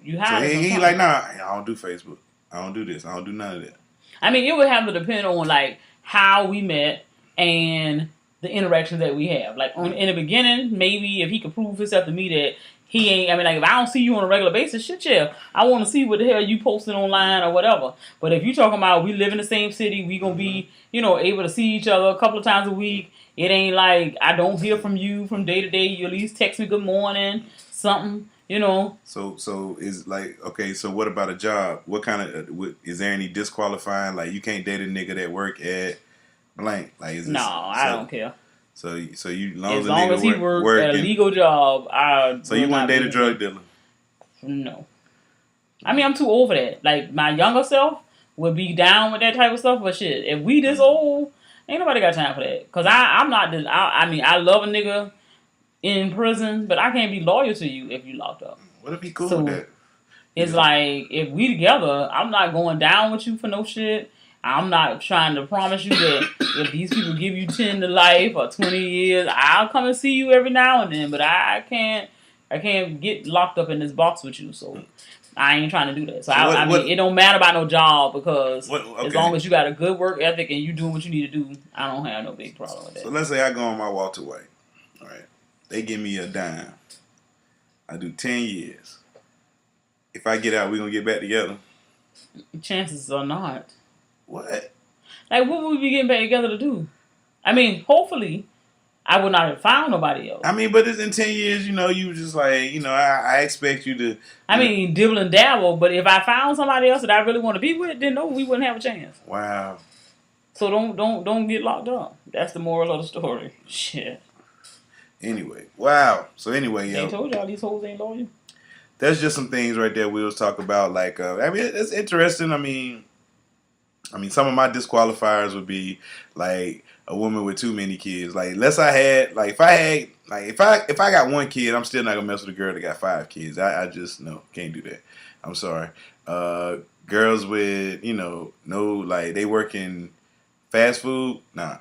You hide. So he like, nah, I don't do Facebook. I don't do this. I don't do none of that. I mean, it would have to depend on like how we met and the interactions that we have. Like in the beginning, maybe if he could prove himself to me that he ain't. I mean, like if I don't see you on a regular basis, shit, yeah, I want to see what the hell you posting online or whatever. But if you talking about we live in the same city, we gonna be able to see each other a couple of times a week. It ain't like I don't hear from you from day to day. You at least text me good morning. Something, So is like, okay, so what about a job? What kind of, is there any disqualifying? Like, you can't date a nigga that work at blank. Like, is this, I don't care. So you, as long as he work at a legal job, so you want to date a drug dealer? No. I mean, I'm too old for that. Like, my younger self would be down with that type of stuff, but shit, if we this old, ain't nobody got time for that. Because I'm not this, I mean, I love a nigga in prison, but I can't be loyal to you if you locked up. What if he cool with that? It's like, if we together, I'm not going down with you for no shit. I'm not trying to promise you that if these people give you 10 to life or 20 years, I'll come and see you every now and then, but I can't get locked up in this box with you, so I ain't trying to do that. So I mean, it don't matter about no job because as long as you got a good work ethic and you doing what you need to do, I don't have no big problem with that. So let's say I go on my Walter White, all right? They give me a dime. I do 10 years. If I get out, we gonna get back together? Chances are not. What? Like, what would we be getting back together to do? I mean, hopefully, I would not have found nobody else. I mean, but it's in 10 years, you just like, I expect you to... I mean, dibble and dabble, but if I found somebody else that I really want to be with, then no, we wouldn't have a chance. Wow. So don't get locked up. That's the moral of the story. Shit. Anyway, wow. So anyway, I told y'all these hoes ain't loyal. That's just some things right there we'll talk about. Like, I mean, it's interesting. I mean, some of my disqualifiers would be like a woman with too many kids. Like, if I got one kid, I'm still not gonna mess with a girl that got 5 kids. I just can't do that. I'm sorry. Girls with they work in fast food, nah.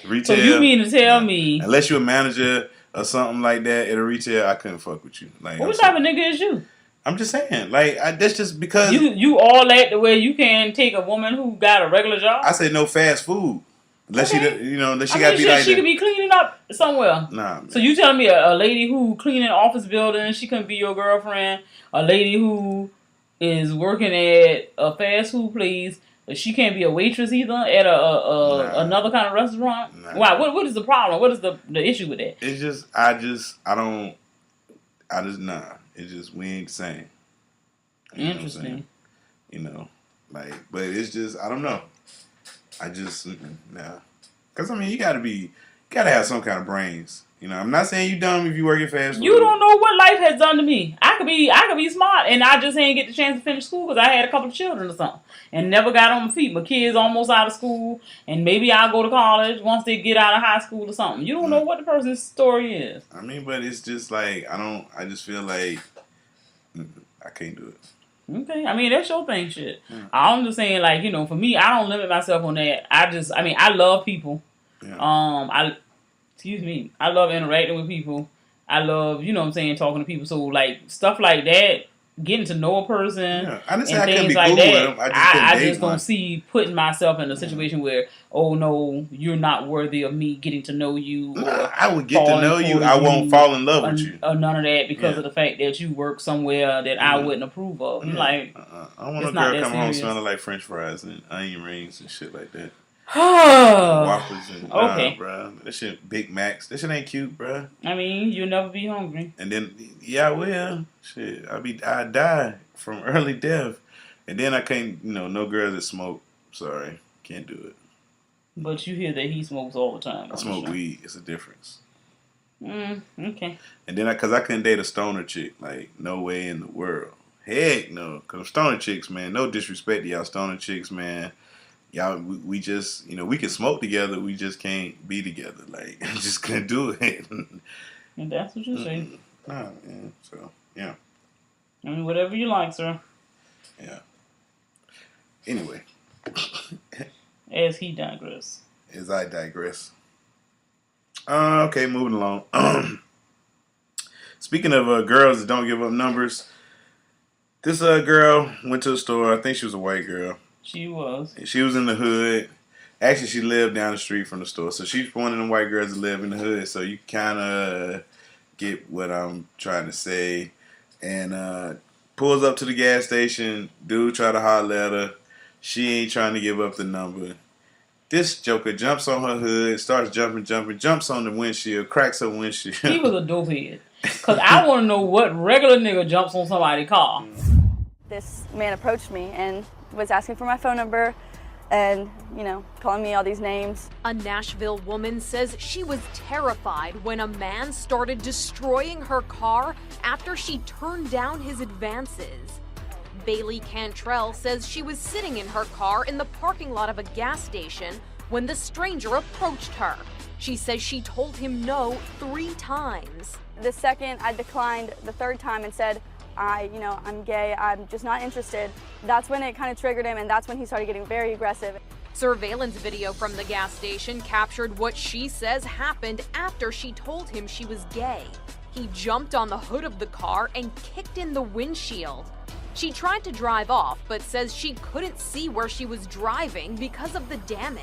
Retail. So you mean to tell me, unless you're a manager or something like that at a retail, I couldn't fuck with you. Like, what type of nigga is you? I'm just saying, like, that's just because you all that the way you can take a woman who got a regular job. I say no fast food, unless unless she got to be like she could be cleaning up somewhere. Nah. Man. So you telling me a lady who cleaning office buildings, she couldn't be your girlfriend? A lady who is working at a fast food place, she can't be a waitress either at another kind of restaurant? Nah. Why? What is the problem? What is the issue with that? It's just, nah. It's just, we ain't the same. Interesting. You know, like, but it's just, I don't know. I just, nah. Because, I mean, you gotta have some kind of brains. You know, I'm not saying you dumb if you work at fast food. You don't know what life has done to me. I could be smart, and I just ain't get the chance to finish school because I had a couple of children or something, and never got on my feet. My kids almost out of school, and maybe I'll go to college once they get out of high school or something. You don't know what the person's story is. I mean, but it's just like, I just feel like I can't do it. Okay, I mean, that's your thing, shit. Yeah. I'm just saying, like, you know, for me, I don't limit myself on that. I love people. Yeah. I love interacting with people. I love, you know what I'm saying, talking to people. So, like, stuff like that, getting to know a person, and things like that, I just don't see putting myself in a situation where, oh, no, you're not worthy of me getting to know you. Or I would get to know you. I won't fall in love with you. Or none of that because of the fact that you work somewhere that I wouldn't approve of. Like, I want a girl come home smelling like French fries and onion rings and shit like that. Waffles and okay, bro. That shit, Big Macs. That shit ain't cute, bro. I mean, you'll never be hungry. And then, I will. Shit, I die from early death, and then I can't. You know, no girls that smoke. Sorry, can't do it. But you hear that he smokes all the time. I smoke weed. It's a difference. Okay. And then, because I couldn't date a stoner chick, like no way in the world. Heck no, because stoner chicks, man. No disrespect to y'all stoner chicks, man. Y'all, we just, you know, we can smoke together. We just can't be together. Like, I just couldn't do it. And that's what you say. Nah, man. So, yeah. I mean, whatever you like, sir. Yeah. Anyway. As he digress. As I digress. Okay, moving along. Speaking of girls that don't give up numbers, this girl went to the store. I think she was a white girl. She was. She was in the hood. Actually, she lived down the street from the store. So she's one of them white girls that live in the hood. So you kind of get what I'm trying to say. And pulls up to the gas station. Dude try to holler at her. She ain't trying to give up the number. This joker jumps on her hood, starts jumping, jumps on the windshield, cracks her windshield. He was a dopehead. Because I want to know what regular nigga jumps on somebody's car. This man approached me and was asking for my phone number and, you know, calling me all these names. A Nashville woman says she was terrified when a man started destroying her car after she turned down his advances. Bailey Cantrell says she was sitting in her car in the parking lot of a gas station when the stranger approached her. She says she told him no 3 times. The second I declined the 3rd time and said, I'm gay, I'm just not interested. That's when it kind of triggered him, and that's when he started getting very aggressive. Surveillance video from the gas station captured what she says happened after she told him she was gay. He jumped on the hood of the car and kicked in the windshield. She tried to drive off, but says she couldn't see where she was driving because of the damage.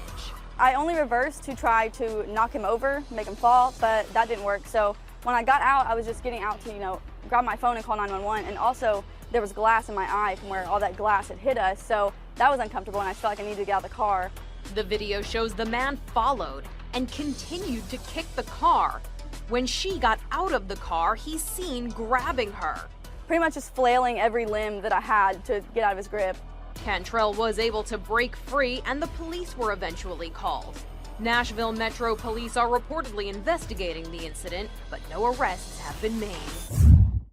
I only reversed to try to knock him over, make him fall, but that didn't work. So when I got out, I was just getting out to, grab my phone and call 911. And also, there was glass in my eye from where all that glass had hit us. So that was uncomfortable, and I felt like I needed to get out of the car. The video shows the man followed and continued to kick the car. When she got out of the car, he's seen grabbing her. Pretty much just flailing every limb that I had to get out of his grip. Cantrell was able to break free, and the police were eventually called. Nashville Metro Police are reportedly investigating the incident, but no arrests have been made.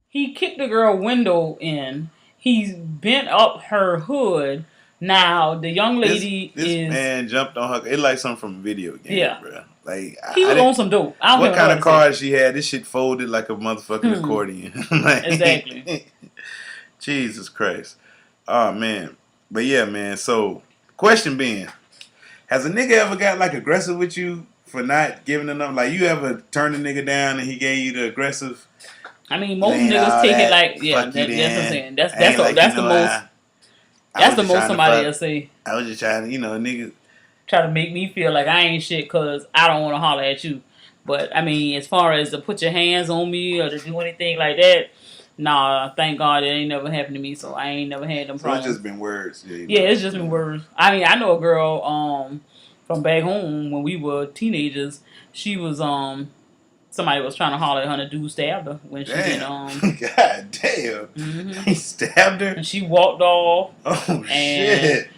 He kicked the girl window in. He's bent up her hood. Now, the young lady this man jumped on her. It's like something from a video game, bro. Like, he was on some dope. What kind of car she had? This shit folded like a motherfucking accordion. Like, exactly. Jesus Christ. Oh, man. But yeah, man. So, question being, has a nigga ever got like aggressive with you for not giving a number? Like, you ever turned a nigga down and he gave you the aggressive? I mean, most niggas take it like, that's what I'm saying. That's the most. That's the most somebody will say. I was just trying to, nigga. Try to make me feel like I ain't shit because I don't want to holler at you. But, I mean, as far as to put your hands on me or to do anything like that, Nah, thank God it ain't never happened to me, so I ain't never had them So problems. it's just been words. Yeah, it's just been words. I mean, I know a girl from back home when we were teenagers. She was somebody was trying to holler at her and a dude stabbed her when she did God damn. Mm-hmm. He stabbed her? And she walked off. Oh shit.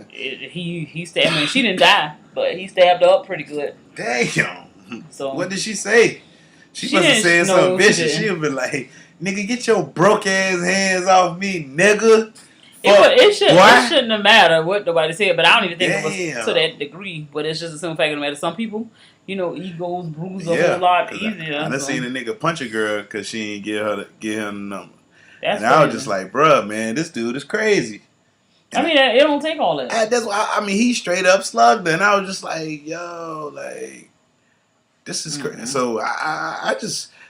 He stabbed her and she didn't die, but he stabbed her up pretty good. Damn. So what did she say? She must have said something vicious. She'd be like, nigga, get your broke ass hands off me, nigga. It shouldn't have mattered what nobody said, but I don't even think it was to that degree. But it's just a simple fact of the matter. Some people, egos bruise a whole lot easier. I done seen a nigga punch a girl because she ain't give him the number. That's and I was just like, bruh, man, this dude is crazy. And it don't take all that. That's why, he straight up slugged her. And I was just like, yo, like, this is crazy. So I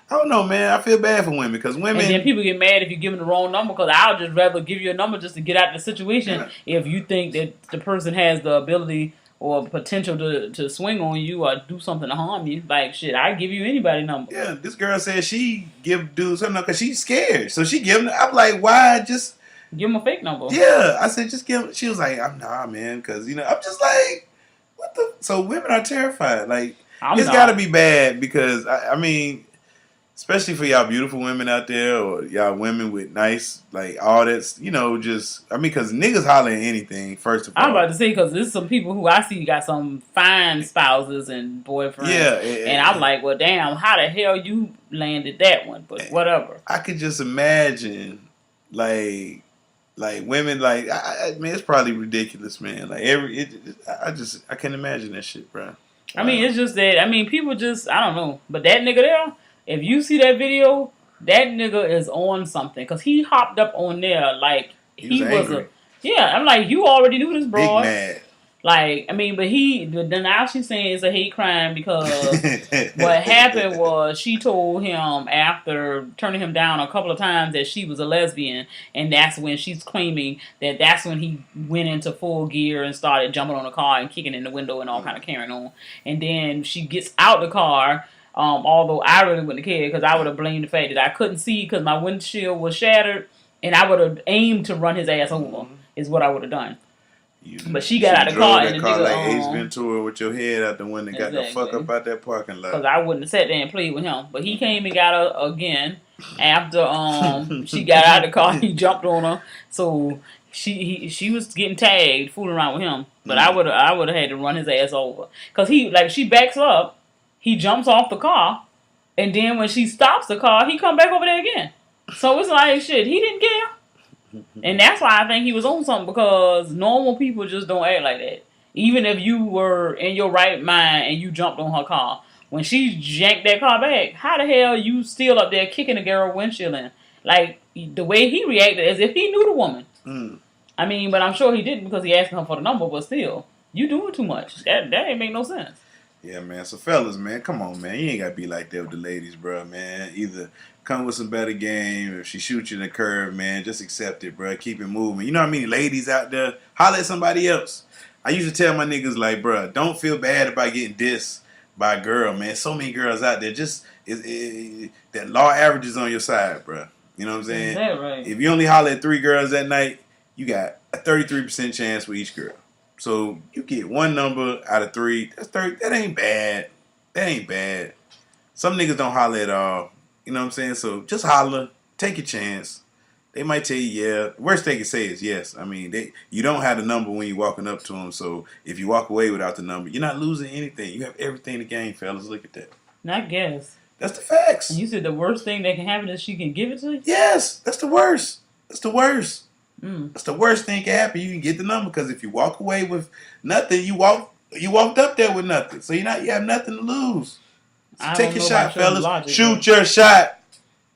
don't know, man. I feel bad for women because women. And then people get mad if you give them the wrong number because I'll just rather give you a number just to get out of the situation if you think that the person has the ability or potential to swing on you or do something to harm you. Like, shit, I give you anybody's number. Yeah, this girl said she give dudes her number because she's scared. So she give them. I'm like, why just. Give him a fake number. Yeah. I said, just give him. She was like, nah, man. Because, I'm just like, what the. So women are terrified. Like, it's got to be bad because, I mean. Especially for y'all beautiful women out there or y'all women with nice, like, all that's, because niggas holler at anything, first of all. I'm about to say, because there's some people who I see got some fine spouses and boyfriends. Yeah. And I'm like, well, damn, how the hell you landed that one? But whatever. I could just imagine, like women, like, man, it's probably ridiculous, man. Like, I can't imagine that shit, bro. I mean, it's just that, people just, I don't know. But that nigga there, if you see that video, that nigga is on something. Because he hopped up on there like he was yeah, I'm like, you already knew this, bro. Big mad. Like, but now she's saying it's a hate crime because what happened was she told him after turning him down a couple of times that she was a lesbian. And that's when she's claiming that's when he went into full gear and started jumping on the car and kicking in the window and all kind of carrying on. And then she gets out the car. Although I really wouldn't care because I would have blamed the fact that I couldn't see because my windshield was shattered and I would have aimed to run his ass over is what I would have done. But she got out of the car and the nigga like Ace Ventura with your head out the window, got the fuck up out that parking lot. Because I wouldn't have sat there and played with him. But he came and got her again after she got out of the car. He jumped on her, so she was getting tagged, fooling around with him. But I would have had to run his ass over because she backs up. He jumps off the car, and then when she stops the car, he come back over there again. So it's like, shit, he didn't care. And that's why I think he was on something, because normal people just don't act like that. Even if you were in your right mind and you jumped on her car, when she janked that car back, how the hell you still up there kicking the girl windshield in? Like, the way he reacted as if he knew the woman. But I'm sure he didn't because he asked her for the number, but still, you doing too much. That ain't make no sense. Yeah, man. So, fellas, man, come on, man. You ain't got to be like that with the ladies, bro, man. Either come with some better game. If she shoots you in the curve, man, just accept it, bro. Keep it moving. You know how many ladies out there? Holler at somebody else. I used to tell my niggas, like, bro, don't feel bad about getting dissed by a girl, man. So many girls out there. Just that law averages on your side, bro. You know what I'm saying? Is that right? If you only holler at 3 girls that night, you got a 33% chance with each girl. So you get 1 number out of 3. That's 30. That ain't bad. That ain't bad. Some niggas don't holler at all. You know what I'm saying? So just holler. Take your chance. They might tell you, yeah. The worst they can say is yes. You don't have the number when you're walking up to them. So if you walk away without the number, you're not losing anything. You have everything to gain, fellas. Look at that. I guess. That's the facts. And you said the worst thing that can happen is she can give it to you? Yes. That's the worst. That's the worst. That's the worst thing can happen. You can get the number, because if you walk away with nothing, you walked up there with nothing. So you have nothing to lose. So take your shot, fellas. Shoot your shot.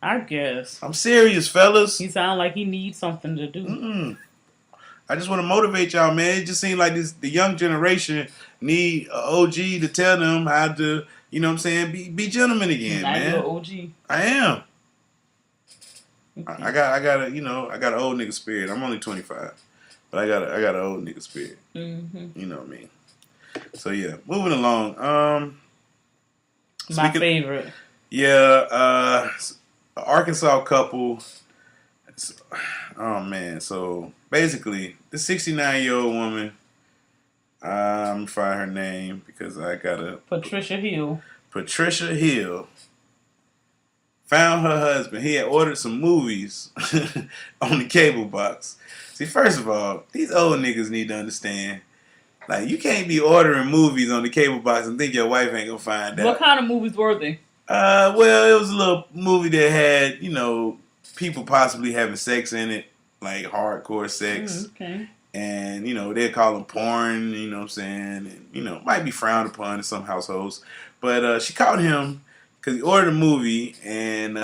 I guess. I'm serious, fellas. He sound like he needs something to do. I just want to motivate y'all, man. It just seems like the young generation need an OG to tell them how to, you know what I'm saying, be gentlemen again, man. You're an OG. I am. I got an old nigga spirit. I'm only 25, but I got an old nigga spirit. You know what I mean? So yeah, moving along. My favorite. Yeah. Arkansas couple. Oh man, so basically, the 69-year-old woman. I'm gonna find her name because I gotta. Patricia Hill. Patricia Hill found her husband. He had ordered some movies on the cable box. See, first of all, these old niggas need to understand. Like, you can't be ordering movies on the cable box and think your wife ain't gonna find out. What kind of movies were they? Well, it was a little movie that had, you know, people possibly having sex in it, like hardcore sex. Okay. And, you know, they call them porn, you know what I'm saying? And, you know, might be frowned upon in some households. But she caught him because he ordered a movie and,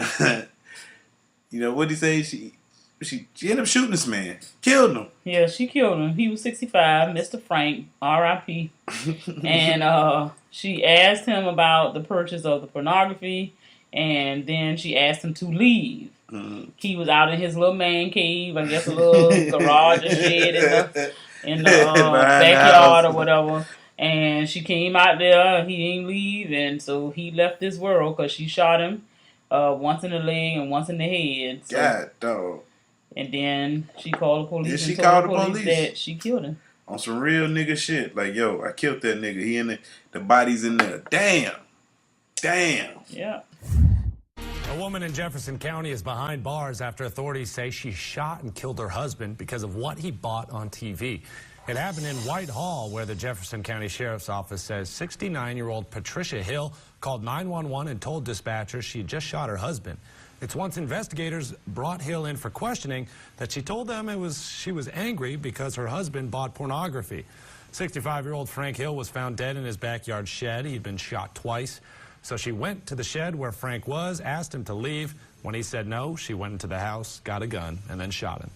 you know, what did he say? She ended up shooting this man. Killed him. Yeah, she killed him. He was 65, Mr. Frank, R.I.P. And she asked him about the purchase of the pornography, and then she asked him to leave. Mm-hmm. He was out in his little man cave, I guess a little garage or shed in the backyard or whatever. And she came out there, he didn't leave, and so he left this world because she shot him once in the leg and once in the head. So, God, dog. And then she called the police. Yeah, she and called told the police that she killed him. On some real nigga shit. Like, yo, I killed that nigga. He in the body's in there. Damn. Yeah. A woman in Jefferson County is behind bars after authorities say she shot and killed her husband because of what he bought on TV. It happened in Whitehall, where the Jefferson County Sheriff's Office says 69-year-old Patricia Hill called 911 and told dispatchers she had just shot her husband. It's once investigators brought Hill in for questioning that she told them she was angry because her husband bought pornography. 65-year-old Frank Hill was found dead in his backyard shed. He'd been shot twice. So she went to the shed where Frank was, asked him to leave. When he said no, she went into the house, got a gun, and then shot him.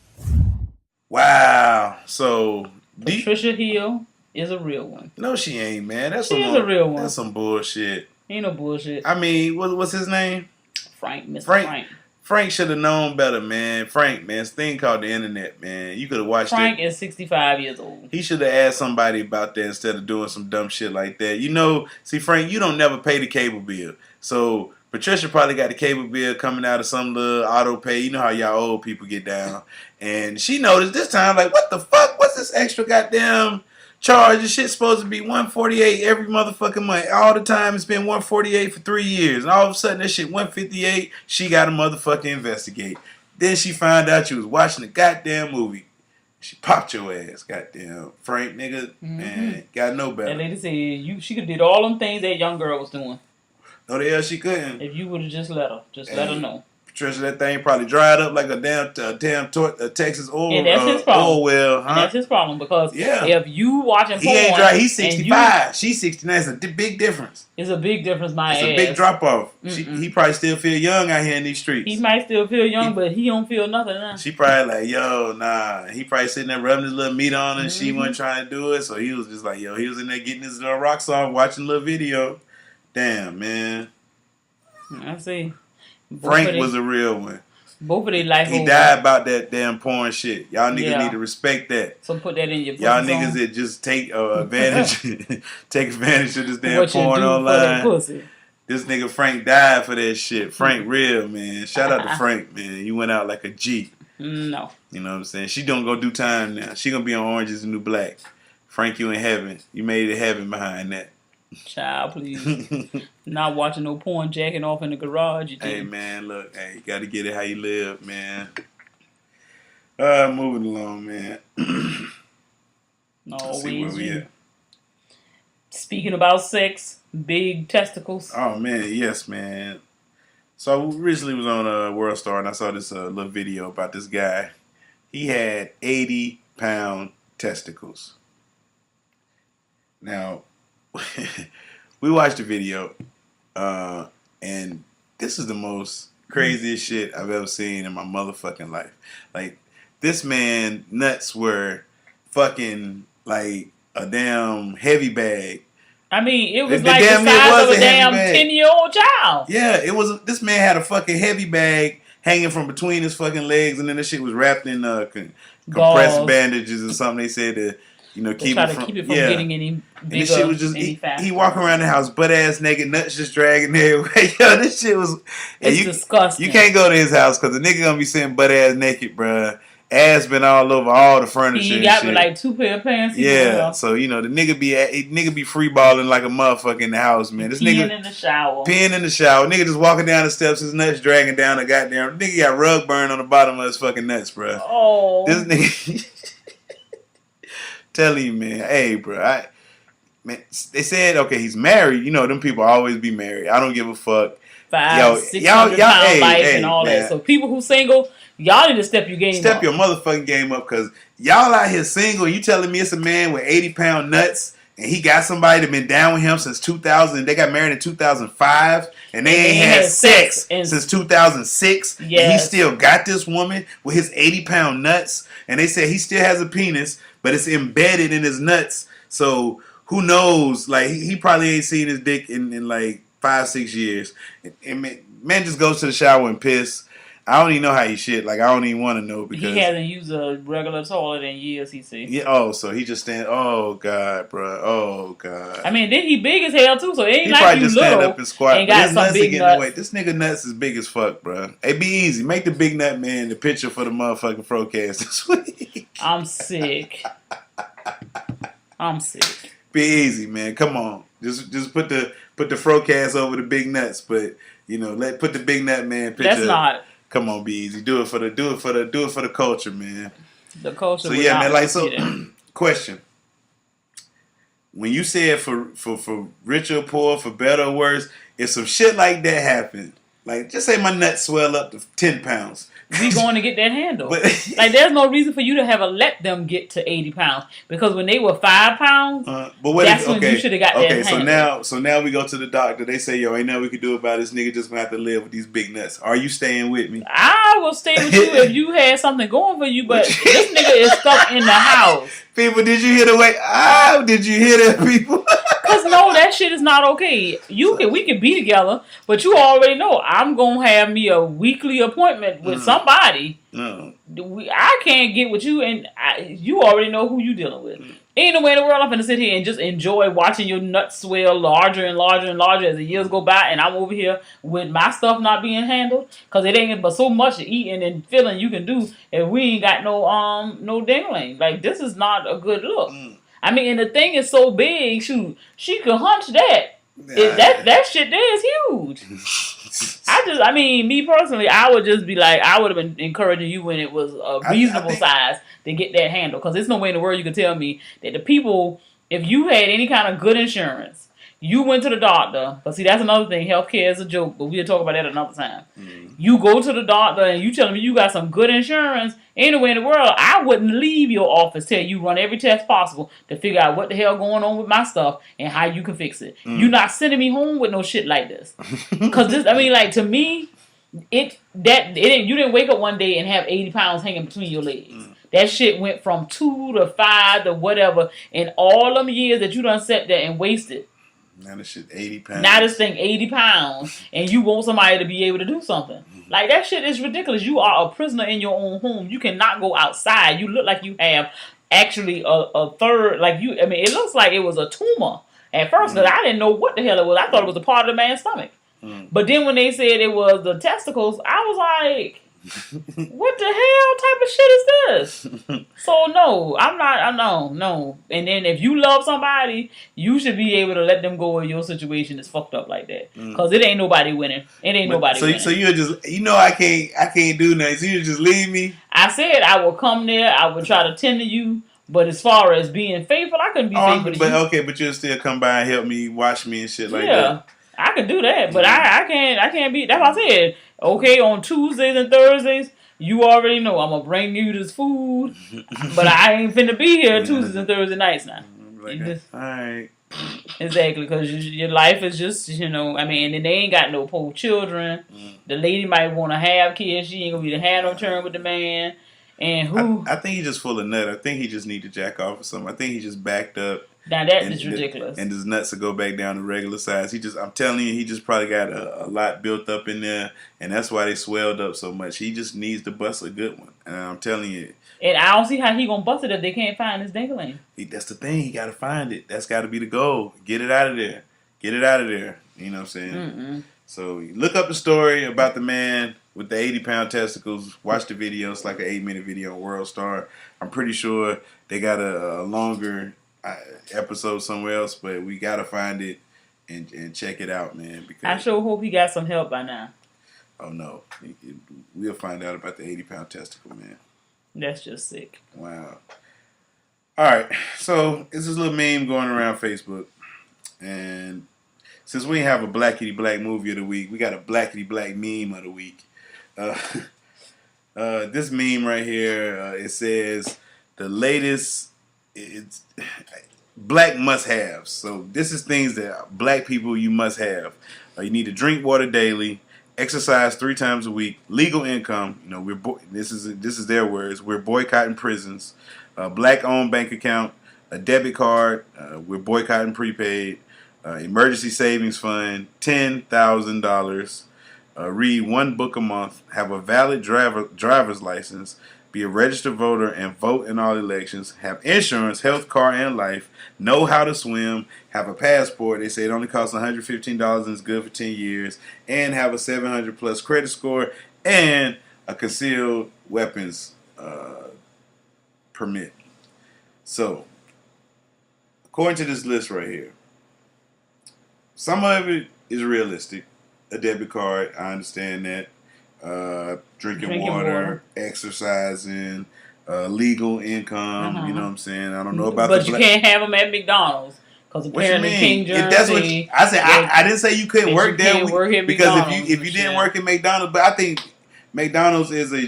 Wow. So Patricia Hill is a real one. No, she ain't, man. She is a real one. That's some bullshit. Ain't no bullshit. I mean, what's his name? Frank, Mr. Frank. Frank should have known better, man. Frank, man, it's a thing called the internet, man. You could have watched Frank is 65 years old. He should have asked somebody about that instead of doing some dumb shit like that. You know, see, Frank, you don't never pay the cable bill. So Patricia probably got the cable bill coming out of some little auto pay. You know how y'all old people get down. And she noticed this time, like, what the fuck? What's this extra goddamn charge? This shit's supposed to be $148 every motherfucking month. All the time it's been $148 for 3 years. And all of a sudden that shit $158. She got to motherfucking investigate. Then she found out you was watching a goddamn movie. She popped your ass, goddamn Frank, nigga. Man, gotta know better. And lady said she could did all them things that young girl was doing. No, the hell she couldn't. If you would have just let her, let her know. Patricia, that thing probably dried up like a damn Texas oil. And that's his problem. Oil well, huh? And that's his problem because if you watching porn, he ain't dry. He's 65. She's 69. It's a big difference. It's a big difference, It's a big drop off. He probably still feel young out here in these streets. He might still feel young, but he don't feel nothing now. She probably like, yo, nah. He probably sitting there rubbing his little meat on her and she wasn't trying to do it. So he was just like, yo, he was in there getting his rocks off, watching a little video. Damn, man. I see. Frank was a real one. Both of their life. He died about that damn porn shit. Y'all niggas need to respect that. So put that in your. Y'all niggas that just take advantage, take advantage of this damn porn online. This nigga Frank died for that shit. Frank real, man. Shout out to Frank, man. You went out like a G. No. You know what I'm saying? She don't go do time now. She gonna be on Orange Is the New Black. Frank, you in heaven. You made it heaven behind that. Child, please. Not watching no porn jacking off in the garage. Hey, man, look. Hey, you got to get it how you live, man. Moving along, man. Let's see where we at. Speaking about sex, big testicles. Oh, man, yes, man. So I recently was on World Star and I saw this little video about this guy. He had 80-pound testicles. Now, we watched the video, and this is the most craziest shit I've ever seen in my motherfucking life. Like, this man nuts were fucking like a damn heavy bag. I mean, it was like the size of a damn 10-year-old child. Yeah, it was. This man had a fucking heavy bag hanging from between his fucking legs, and then this shit was wrapped in compressed bandages or something. They said that, keep it from getting any bigger. And this shit was just he walk around the house butt ass naked, nuts just dragging everywhere. Yo, this shit was. It's disgusting. You can't go to his house because the nigga gonna be sitting butt ass naked, bruh. Ass been all over all the furniture. He got me like 2 pair of pants. Yeah, so the nigga be free balling like a motherfucker in the house, man. This nigga in the shower. Peeing in the shower. Nigga just walking down the steps, his nuts dragging down the goddamn. Nigga got rug burn on the bottom of his fucking nuts, bruh. Oh, this nigga. Tell you, man. Hey, bruh. Man, they said he's married. Them people always be married. I don't give a fuck. 500-600 pound life and all that. So people who single, y'all need to step your game up. Step your motherfucking game up, because y'all out here single. You telling me it's a man with 80-pound nuts and he got somebody that been down with him since 2000. They got married in 2005 and they ain't had sex since 2006. Yes. And he still got this woman with his 80-pound nuts, and they said he still has a penis, but it's embedded in his nuts. So who knows? Like he probably ain't seen his dick in like 5-6 years. And man just goes to the shower and piss. I don't even know how he shit. Like, I don't even want to know, because he hasn't used a regular toilet in years, he said. Yeah. Oh, so he just stand. Oh God, bro. Oh God. I mean, then he big as hell too. So it ain't he like probably you just little. stand up and squat. And got some big nuts. This nigga nuts is big as fuck, bro. It be easy. Make the big nut man the picture for the motherfucking FROCAST this week. I'm sick. Be easy, man. Come on. Just put the FROCAST over the big nuts, but put the big nut man picture. That's not. Come on, be easy. Do it for the culture, man. The culture. So yeah, man. Question: when you said for richer or poor, for better or worse, if some shit like that happened, like just say my nuts swell up to 10 pounds. We going to get that handle. Like, there's no reason for you to have let them get to 80 pounds. Because when they were 5 pounds, when you should have got that handle. So now we go to the doctor. They say, yo, ain't nothing we can do about this. Nigga just going to have to live with these big nuts. Are you staying with me? I will stay with you if you had something going for you. But this nigga is stuck in the house. People, did you hear the way? Did you hear that, people? Because no, that shit is not okay. We can be together, but you already know I'm gonna have me a weekly appointment with somebody. No, I can't get with you, and you already know who you dealing with. Ain't no way in the world I'm gonna sit here and just enjoy watching your nuts swell larger and larger and larger as the years go by, and I'm over here with my stuff not being handled, because it ain't but so much eating and feeling you can do if we ain't got no dingling. Like, this is not a good look. I mean, and the thing is so big, shoot, she could hunch that. That shit there is huge. Me personally, I would just be like, I would have been encouraging you when it was a reasonable size to get that handle. Because there's no way in the world you could tell me that the people, if you had any kind of good insurance, you went to the doctor. But see, that's another thing. Healthcare is a joke, but we'll talk about that another time. You go to the doctor and you tell me you got some good insurance. Anywhere in the world, I wouldn't leave your office till you run every test possible to figure out what the hell going on with my stuff and how you can fix it. You're not sending me home with no shit like this. Because to me, you didn't wake up one day and have 80 pounds hanging between your legs. That shit went from 2 to 5 to whatever, and all them years that you done sat there and wasted. Now this shit 80 pounds. Now this thing 80 pounds, and you want somebody to be able to do something. Like, that shit is ridiculous. You are a prisoner in your own home. You cannot go outside. You look like you have actually a third, it looks like it was a tumor at first, because I didn't know what the hell it was. I thought it was a part of the man's stomach. But then when they said it was the testicles, I was like, what the hell type of shit is this? So no, no. And then if you love somebody, you should be able to let them go when your situation is fucked up like that. Because it ain't nobody winning. So you're just, I can't do nothing. So you just leave me? I said I will come there. I will try to tend to you. But as far as being faithful, I couldn't be faithful to you. Okay, but you'll still come by and help me, watch me and shit like that. Yeah, I could do that. But I can't be, that's what I said. Okay, on Tuesdays and Thursdays, you already know I'm going to bring you this food, but I ain't finna be here Tuesdays and Thursday nights now. Alright. Exactly, because your life is just, and then they ain't got no poor children. The lady might want to have kids. She ain't going to be the hand no turn with the man. And who? I think he's just full of nut. I think he just need to jack off or something. I think he just backed up. Now that is ridiculous. And his nuts will go back down to regular size. I'm telling you, he just probably got a lot built up in there, and that's why they swelled up so much. He just needs to bust a good one. And I'm telling you. And I don't see how he gonna bust it if they can't find his dingling. That's the thing. He got to find it. That's got to be the goal. Get it out of there. Get it out of there. You know what I'm saying? Mm-mm. So look up the story about the man with the 80-pound testicles. Watch the video. It's like an 8-minute video on World Star. I'm pretty sure they got a longer episode somewhere else, but we got to find it and check it out, man. Because I sure hope he got some help by now. Oh, no. We'll find out about the 80-pound testicle, man. That's just sick. Wow. All right. So it's this little meme going around Facebook. And since we have a blackity black movie of the week, we got a blackity black meme of the week. This meme right here, it says the latest, it's black must-haves. So this is things that black people you must have. You need to drink water daily, exercise 3 times a week, legal income. You know, this is their words. We're boycotting prisons, black-owned bank account, a debit card. We're boycotting prepaid. Emergency savings fund, $10,000. Read 1 book a month. Have a valid driver's license. Be a registered voter and vote in all elections. Have insurance, health, car, and life. Know how to swim. Have a passport. They say it only costs $115 and is good for 10 years. And have a 700 plus credit score and a concealed weapons permit. So, according to this list right here, some of it is realistic. A debit card, I understand that. Drinking water, exercising, legal income. You know what I'm saying? I don't know about but you can't have them at McDonald's because apparently King James. That's what I said. I didn't say you couldn't work there because if you didn't work at McDonald's, but I think McDonald's is a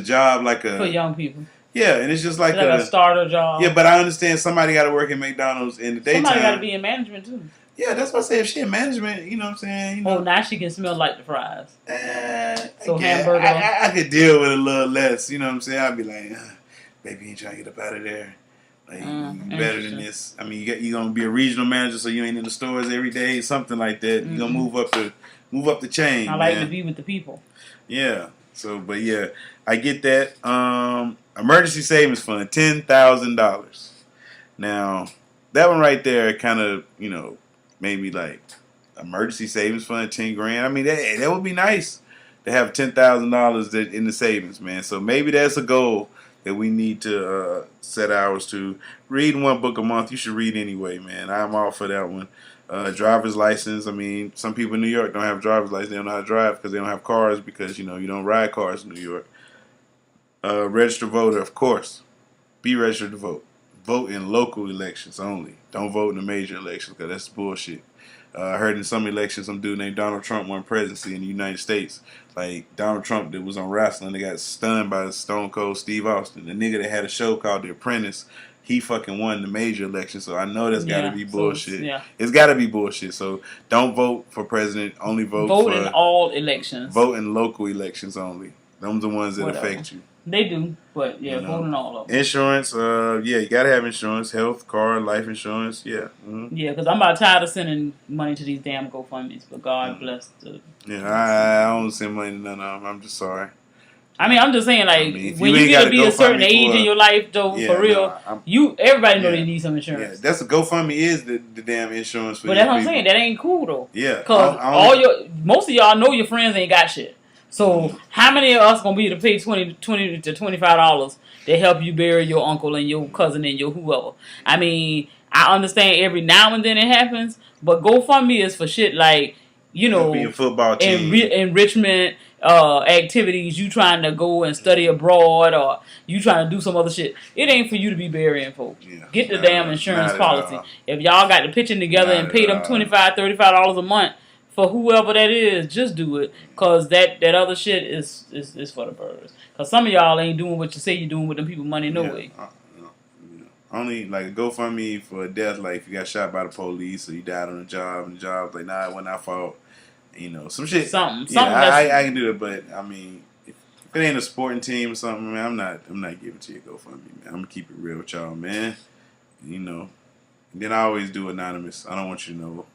job like a for young people. Yeah, and it's just like a starter job. Yeah, but I understand somebody got to work at McDonald's in the daytime. Somebody got to be in management too. Yeah, that's what I say. If she in management, you know what I'm saying? You know, now she can smell like the fries. So hamburger. I could deal with a little less. You know what I'm saying? I'd be like, baby, you ain't trying to get up out of there. Like, you better than this. I mean, you're gonna be a regional manager, so you ain't in the stores every day, something like that. You're gonna move up the chain. I like to be with the people. Yeah. So, but yeah, I get that. Emergency savings fund, $10,000. Now, that one right there kind of, maybe like emergency savings fund, $10,000. I mean, that would be nice to have $10,000 in the savings, man. So maybe that's a goal that we need to set ours to. Read 1 book a month. You should read anyway, man. I'm all for that one. Driver's license. I mean, some people in New York don't have a driver's license. They don't know how to drive because they don't have cars because, you don't ride cars in New York. Registered voter, of course. Be registered to vote. Vote in local elections only. Don't vote in the major elections because that's bullshit. I heard in some elections some dude named Donald Trump won presidency in the United States. Like Donald Trump that was on wrestling, they got stunned by Stone Cold Steve Austin. The nigga that had a show called The Apprentice, he fucking won the major election. So I know that's got to be bullshit. It's got to be bullshit. So don't vote for president. Only vote in all elections. Vote in local elections only. Those are the ones that affect you. They do, but vote in all of them. Insurance, you got to have insurance, health, car, life insurance, yeah. Mm-hmm. Yeah, because I'm about tired of sending money to these damn GoFundMes, but God bless the... Yeah, I don't send money to none of them. I'm just sorry. I mean, I'm just saying, when you get to be a certain age in your life, though, for real, everybody know they need some insurance. Yeah, that's a GoFundMe is the damn insurance for But that's what I'm saying. That ain't cool, though. Yeah. Because most of y'all know your friends ain't got shit. So how many of us gonna be to pay $20 to $25 to help you bury your uncle and your cousin and your whoever? I mean, I understand every now and then it happens, but GoFundMe is for shit like be a football team, enrichment activities. You trying to go and study abroad, or you trying to do some other shit. It ain't for you to be burying folks. Yeah, get the damn insurance policy. If y'all got the pitching together and pay them $25, $35 a month. For whoever that is, just do it, cause that other shit is for the birds. Cause some of y'all ain't doing what you say you're doing with them people money no way. Only like GoFundMe for a death, like if you got shot by the police or you died on the job and the job's like, nah, it wasn't our fault. Some shit. Something. I can do it, but I mean, if it ain't a sporting team or something, man, I'm not giving to you GoFundMe, man. I'm gonna keep it real with y'all, man. you know. And then I always do anonymous. I don't want you to know.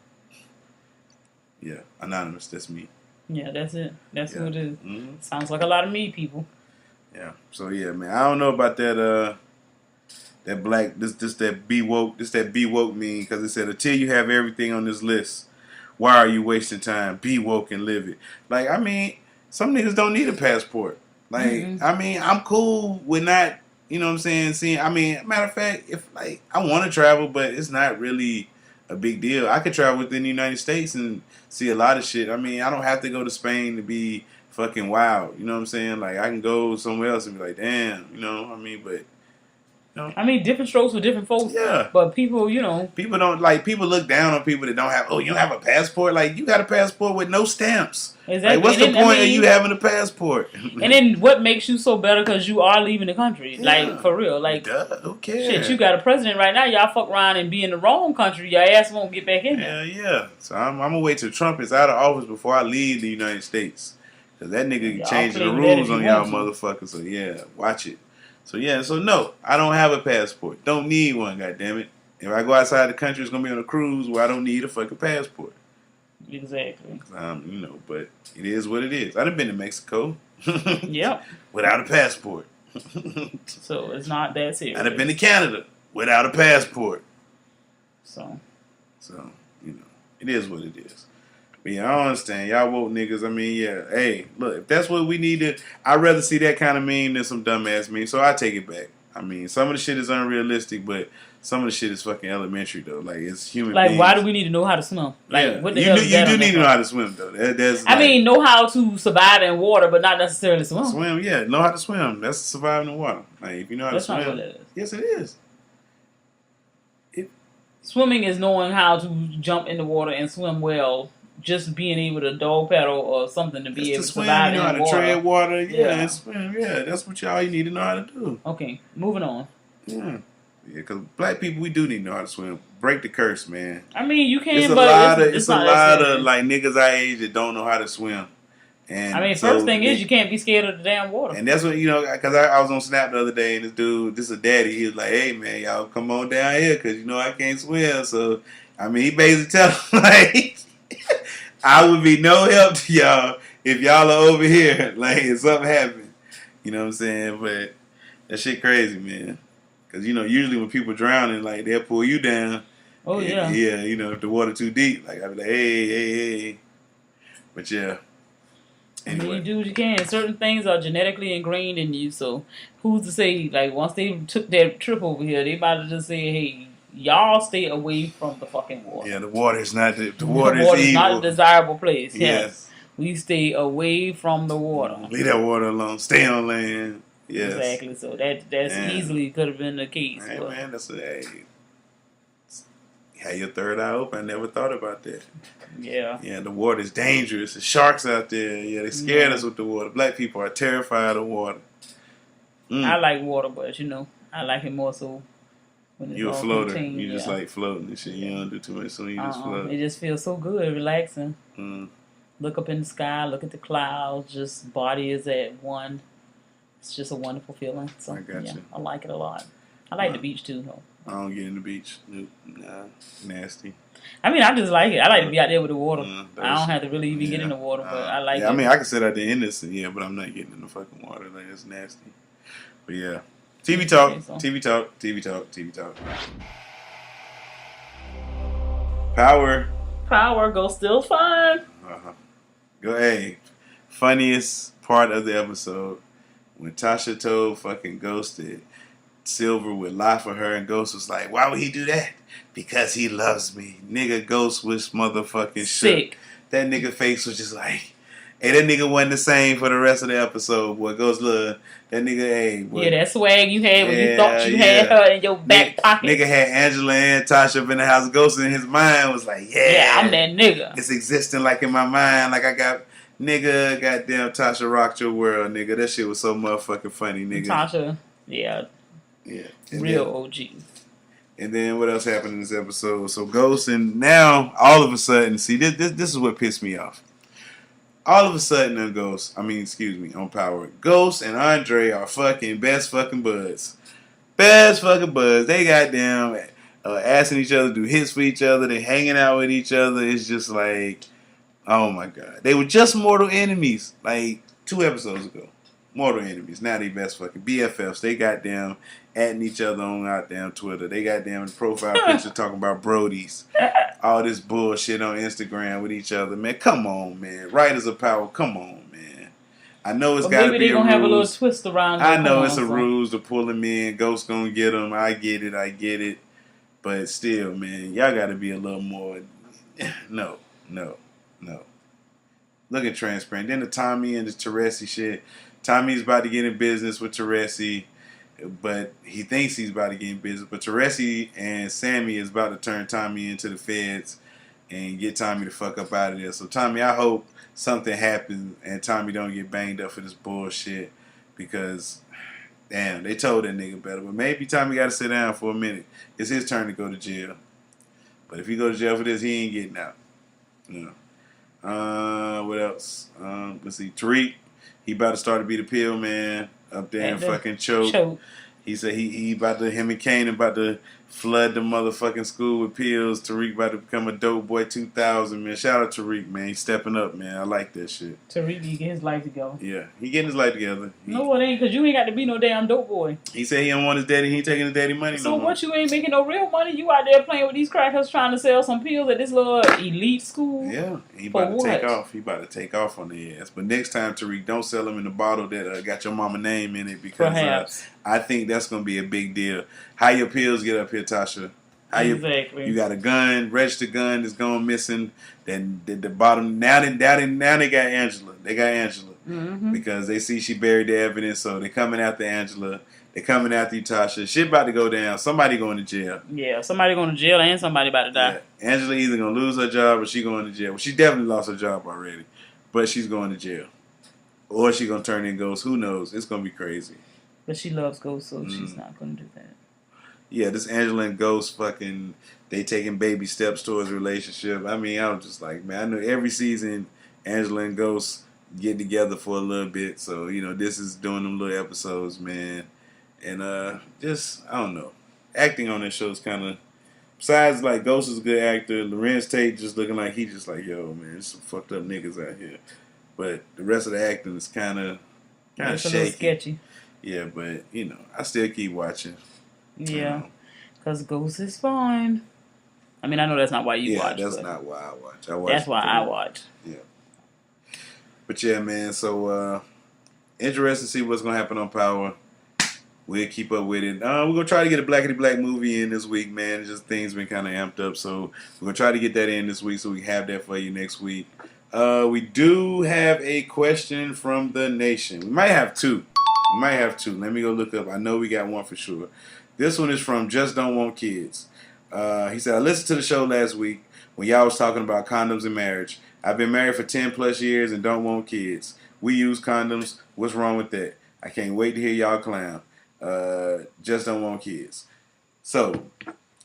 Yeah, anonymous. That's me. Yeah, that's it. That's who it is. Mm-hmm. Sounds like a lot of me people. Yeah. So yeah, man. I don't know about that. That black. That be woke. That be woke mean because it said until you have everything on this list, why are you wasting time? Be woke and live it. Like I mean, some niggas don't need a passport. Like I mean, I'm cool with not. You know what I'm saying? Seeing. I mean, matter of fact, if like I want to travel, but it's not really a big deal. I could travel within the United States and see a lot of shit. I mean, I don't have to go to Spain to be fucking wild. You know what I'm saying? Like, I can go somewhere else and be like, damn, you know what I mean? But, you know. I mean, different strokes for different folks. Yeah. But people, you know. People don't, like, people look down on people that don't have, oh, you don't have a passport? Like, you got a passport with no stamps. Exactly. Like, what's the point of you having a passport? And then what makes you so better because you are leaving the country? Yeah. Like, for real. Like, duh, who cares? Shit, you got a president right now. Y'all fuck around and be in the wrong country. Your ass won't get back in there. Yeah. So I'm going to wait till Trump is out of office before I leave the United States. Because that nigga changing the rules on y'all motherfuckers. So, yeah, watch it. So, yeah. So, no, I don't have a passport. Don't need one, goddammit. If I go outside the country, it's going to be on a cruise where I don't need a fucking passport. Exactly. You know, but it is what it is. I've been to Mexico. Yep. Without a passport. So it's not that serious. I've been to Canada without a passport. So, you know, it is what it is. But yeah, I don't understand. Y'all woke niggas. I mean, yeah. Hey, look, if that's what we need to, I'd rather see that kind of meme than some dumbass meme. So I take it back. I mean, some of the shit is unrealistic, but some of the shit is fucking elementary though. Like it's human. Like, beings. why do we need to know how to swim? Like, yeah. what the hell? You do need to know how to swim though. That's I mean, know how to survive in water, but not necessarily swim. Swim, yeah. Know how to swim. That's surviving in water. Like if you know how to swim. That's not what it is. Yes, it is. Swimming is knowing how to jump in the water and swim well. Just being able to dog paddle or something to be able to survive in water. You know how to tread water, and swim. Yeah, that's what y'all need to know how to do. Okay, moving on. Yeah, because black people, we do need to know how to swim. Break the curse, man. I mean, you can, it's a lot of like niggas our age that don't know how to swim. And I mean, first thing is you can't be scared of the damn water. And that's what, you know, because I was on Snap the other day and this is a daddy. He was like, hey, man, y'all come on down here because, you know, I can't swim. So, I mean, he basically tell them, like, I would be no help to y'all if y'all are over here. Like, if something happened. You know what I'm saying? But that shit crazy, man. Because, you know, usually when people drowning, like, they'll pull you down. Oh, yeah. Yeah, you know, if the water too deep, like, I'll be like, hey. But, yeah. Anyway. I mean, you do what you can. Certain things are genetically ingrained in you, so who's to say, like, once they took that trip over here, they about to just say, hey, y'all stay away from the fucking water. Yeah, the water is not the water is evil. Not a desirable place. Yes. We stay away from the water. Leave that water alone. Stay on land. Yes. Exactly. So that's easily could have been the case. Hey, man, that's had your third eye open. I never thought about that. Yeah. Yeah, the water is dangerous. There's sharks out there. Yeah, they scared us with the water. Black people are terrified of water. I like water, but, you know, I like it more so when it's You're a all floater. contained. You just like floating and shit. You don't do too much, so you just float. It just feels so good, relaxing. Look up in the sky, look at the clouds, just body is at one. It's just a wonderful feeling. So, I got you. I like it a lot. I like the beach, too, though. I don't get in the beach. Nope. Nah. Nasty. I mean, I just like it. I like to be out there with the water. I don't have to really even get in the water, but I like it. I mean, I can sit out there in this, but I'm not getting in the fucking water. Like, it's nasty. But yeah. TV talk. TV talk. Power, go still fun. Go, hey. Funniest part of the episode when Tasha told fucking Ghost that Silver would lie for her, and Ghost was like, why would he do that? Because he loves me. Nigga, Ghost was motherfucking sick. That nigga face was just like, hey, that nigga wasn't the same for the rest of the episode, boy. Ghost, look, that nigga, hey, boy. Yeah, that swag you had when you thought you had her in your back pocket. Nigga had Angela and Tasha up in the house. Ghost in his mind was like, yeah, I'm that nigga. It's existing like in my mind, like I got, nigga, goddamn Tasha rocked your world, nigga. That shit was so motherfucking funny, nigga. Tasha, yeah. And real OG. And then what else happened in this episode? So Ghost, and now all of a sudden, see, this is what pissed me off. All of a sudden on Power, Ghost and Andre are fucking best fucking buds. Best fucking buds. They goddamn asking each other to do hits for each other. They hanging out with each other. It's just like, oh my God. They were just mortal enemies like 2 episodes ago. Mortal enemies. Now they best fucking BFFs. They goddamn adding each other on goddamn Twitter. They goddamn profile picture talking about Brodies. All this bullshit on Instagram with each other. Man, come on, man. Writers of power, come on, man. I know it's got to be a ruse. Maybe they're going to have a little twist around it. I know it's a ruse to pull them in. Ghost going to get them. I get it. But still, man, y'all got to be a little more. No. Looking transparent. Then the Tommy and the Teresi shit. Tommy's about to get in business with Teresi, but he thinks he's about to get in business. But Teresi and Sammy is about to turn Tommy into the feds and get Tommy the fuck up out of there. So Tommy, I hope something happens and Tommy don't get banged up for this bullshit because, damn, they told that nigga better. But maybe Tommy got to sit down for a minute. It's his turn to go to jail. But if he go to jail for this, he ain't getting out. You know. What else? Let's see. Tariq. He about to start to be the pill man up there in fucking choke. He said he about to, him and Kane about to flood the motherfucking school with pills. Tariq about to become a dope boy 2000, man. Shout out to Tariq, man. He's stepping up, man. I like that shit. Tariq, he get his life together. Yeah, he getting his life together. No, it ain't, because you ain't got to be no damn dope boy. He said he don't want his daddy. He ain't taking his daddy money so no more. So what, you ain't making no real money? You out there playing with these crackers trying to sell some pills at this little elite school? Yeah, he about to take off. He about to take off on the ass. But next time, Tariq, don't sell them in the bottle that got your mama name in it because I think that's going to be a big deal. How your pills get up here, Tasha? Exactly. You got a gun, registered gun is going missing. Then the bottom now they got Angela. They got Angela because they see she buried the evidence, so they coming after Angela. They coming after you, Tasha. Shit about to go down. Somebody going to jail. Yeah, somebody going to jail and somebody about to die. Yeah. Angela either gonna lose her job or she going to jail. Well, she definitely lost her job already, but she's going to jail, or she gonna turn in Ghost. Who knows? It's gonna be crazy. But she loves Ghost, so she's not gonna do that. Yeah, this Angela and Ghost fucking, they taking baby steps towards a relationship. I mean, I was just like, man, I know every season Angela and Ghost get together for a little bit. So, you know, this is doing them little episodes, man. And just, I don't know. Acting on this show is kind of, besides like Ghost is a good actor, Lorenz Tate just looking like he just like, yo, man, there's some fucked up niggas out here. But the rest of the acting is kind of shaky. A little sketchy. Yeah, but, you know, I still keep watching. Yeah, because Ghost is fine. I mean, I know that's not why you watch. Yeah, that's not why I watch. That's why I watch. Yeah. But yeah, man, so interested to see what's going to happen on Power. We'll keep up with it. We're going to try to get a Blackity Black movie in this week, man. It's just things been kind of amped up, so we're going to try to get that in this week so we can have that for you next week. We do have a question from the nation. We might have two. Let me go look up. I know we got one for sure. This one is from Just Don't Want Kids. He said, I listened to the show last week when y'all was talking about condoms and marriage. I've been married for 10 plus years and don't want kids. We use condoms. What's wrong with that? I can't wait to hear y'all clown. Just don't want kids. So,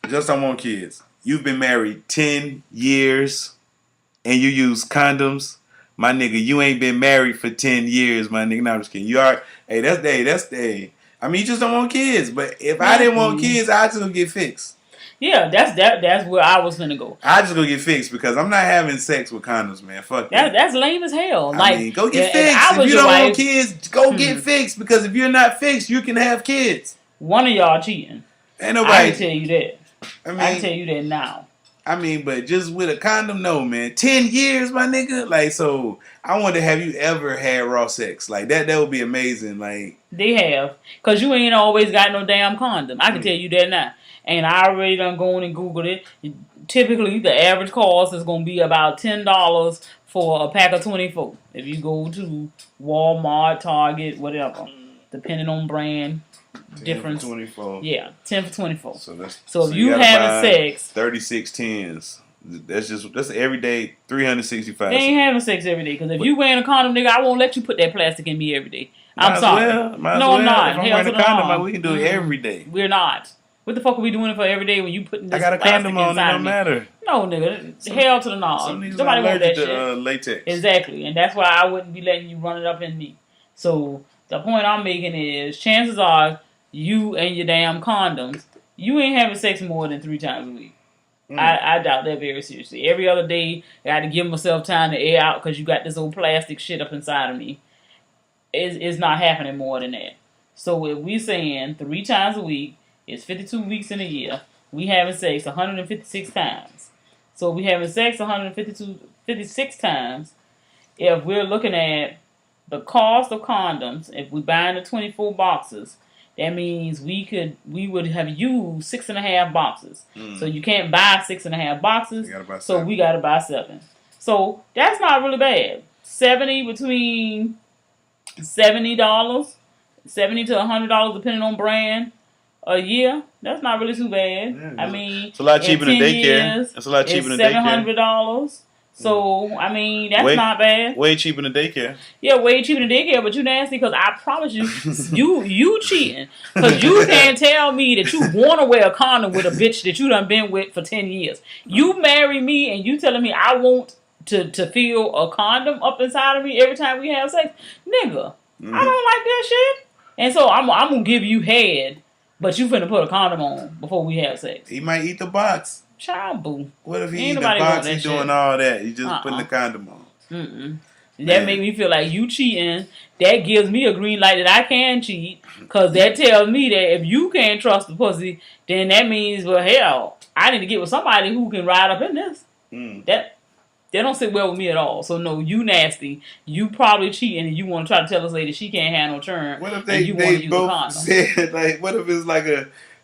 Just Don't Want Kids. You've been married 10 years and you use condoms. My nigga, you ain't been married for 10 years, my nigga. No, I'm just kidding. You are, hey, that's I mean, you just don't want kids. But if I didn't want kids, I just gonna get fixed. Yeah, that's where I was gonna go. I just gonna get fixed because I'm not having sex with condoms, man. Fuck that. That's lame as hell. I mean, go get fixed. If you don't want kids, go get fixed because if you're not fixed, you can have kids. One of y'all cheating. Ain't nobody. I can tell you that. I can tell you that now. I mean, but just with a condom, no, man. 10 years, my nigga. Like, so I wonder, have you ever had raw sex? Like, that would be amazing. Like, they have. Because you ain't always got no damn condom. I can tell you that now. And I already done gone and Googled it. Typically, the average cost is going to be about $10 for a pack of 24. If you go to Walmart, Target, whatever. Depending on brand. Difference. 24. Yeah, 10 for 24. So if you having sex, 36 10s. That's every day, 365. They ain't having sex every day. Because if you wearing a condom, nigga, I won't let you put that plastic in me every day. I'm sorry. I'm not. If I'm wearing a condom, we can do it every day. We're not. What the fuck are we doing it for every day when you putting this I got a condom on, it don't matter. No, nigga. Hell to the no. Somebody want that shit. Latex. Exactly. And that's why I wouldn't be letting you run it up in me. So the point I'm making is chances are you and your damn condoms, you ain't having sex more than 3 times a week. I doubt that very seriously. Every other day, I got to give myself time to air out because you got this old plastic shit up inside of me. It's not happening more than that. So if we saying 3 times a week, it's 52 weeks in a year. We having sex 156 times. So we having sex 56 times. If we're looking at the cost of condoms, if we buying the 24 boxes, that means we would have used 6.5 boxes. So you can't buy 6.5 boxes. So we got to buy 7. So that's not really bad. Between $70 to $100 depending on brand a year. That's not really too bad. Yeah, I mean, it's a lot cheaper than daycare. It's a lot cheaper than daycare. $700. So, I mean, that's not bad. Way cheaper than daycare. Yeah, way cheaper than daycare, but you nasty because I promise you, you cheating. Because you can't tell me that you want to wear a condom with a bitch that you done been with for 10 years. You marry me and you telling me I want to feel a condom up inside of me every time we have sex. Nigga, I don't like that shit. And so I'm going to give you head, but you finna put a condom on before we have sex. He might eat the box. Child boo. What if he eat the box and doing all that? He just putting the condom on. That make me feel like you cheating. That gives me a green light that I can cheat. Because that tells me that if you can't trust the pussy, then that means, well, hell, I need to get with somebody who can ride up in this. That don't sit well with me at all. So, no, you nasty. You probably cheating and you want to try to tell this lady she can't have no turn. What if they both said, like, what if it's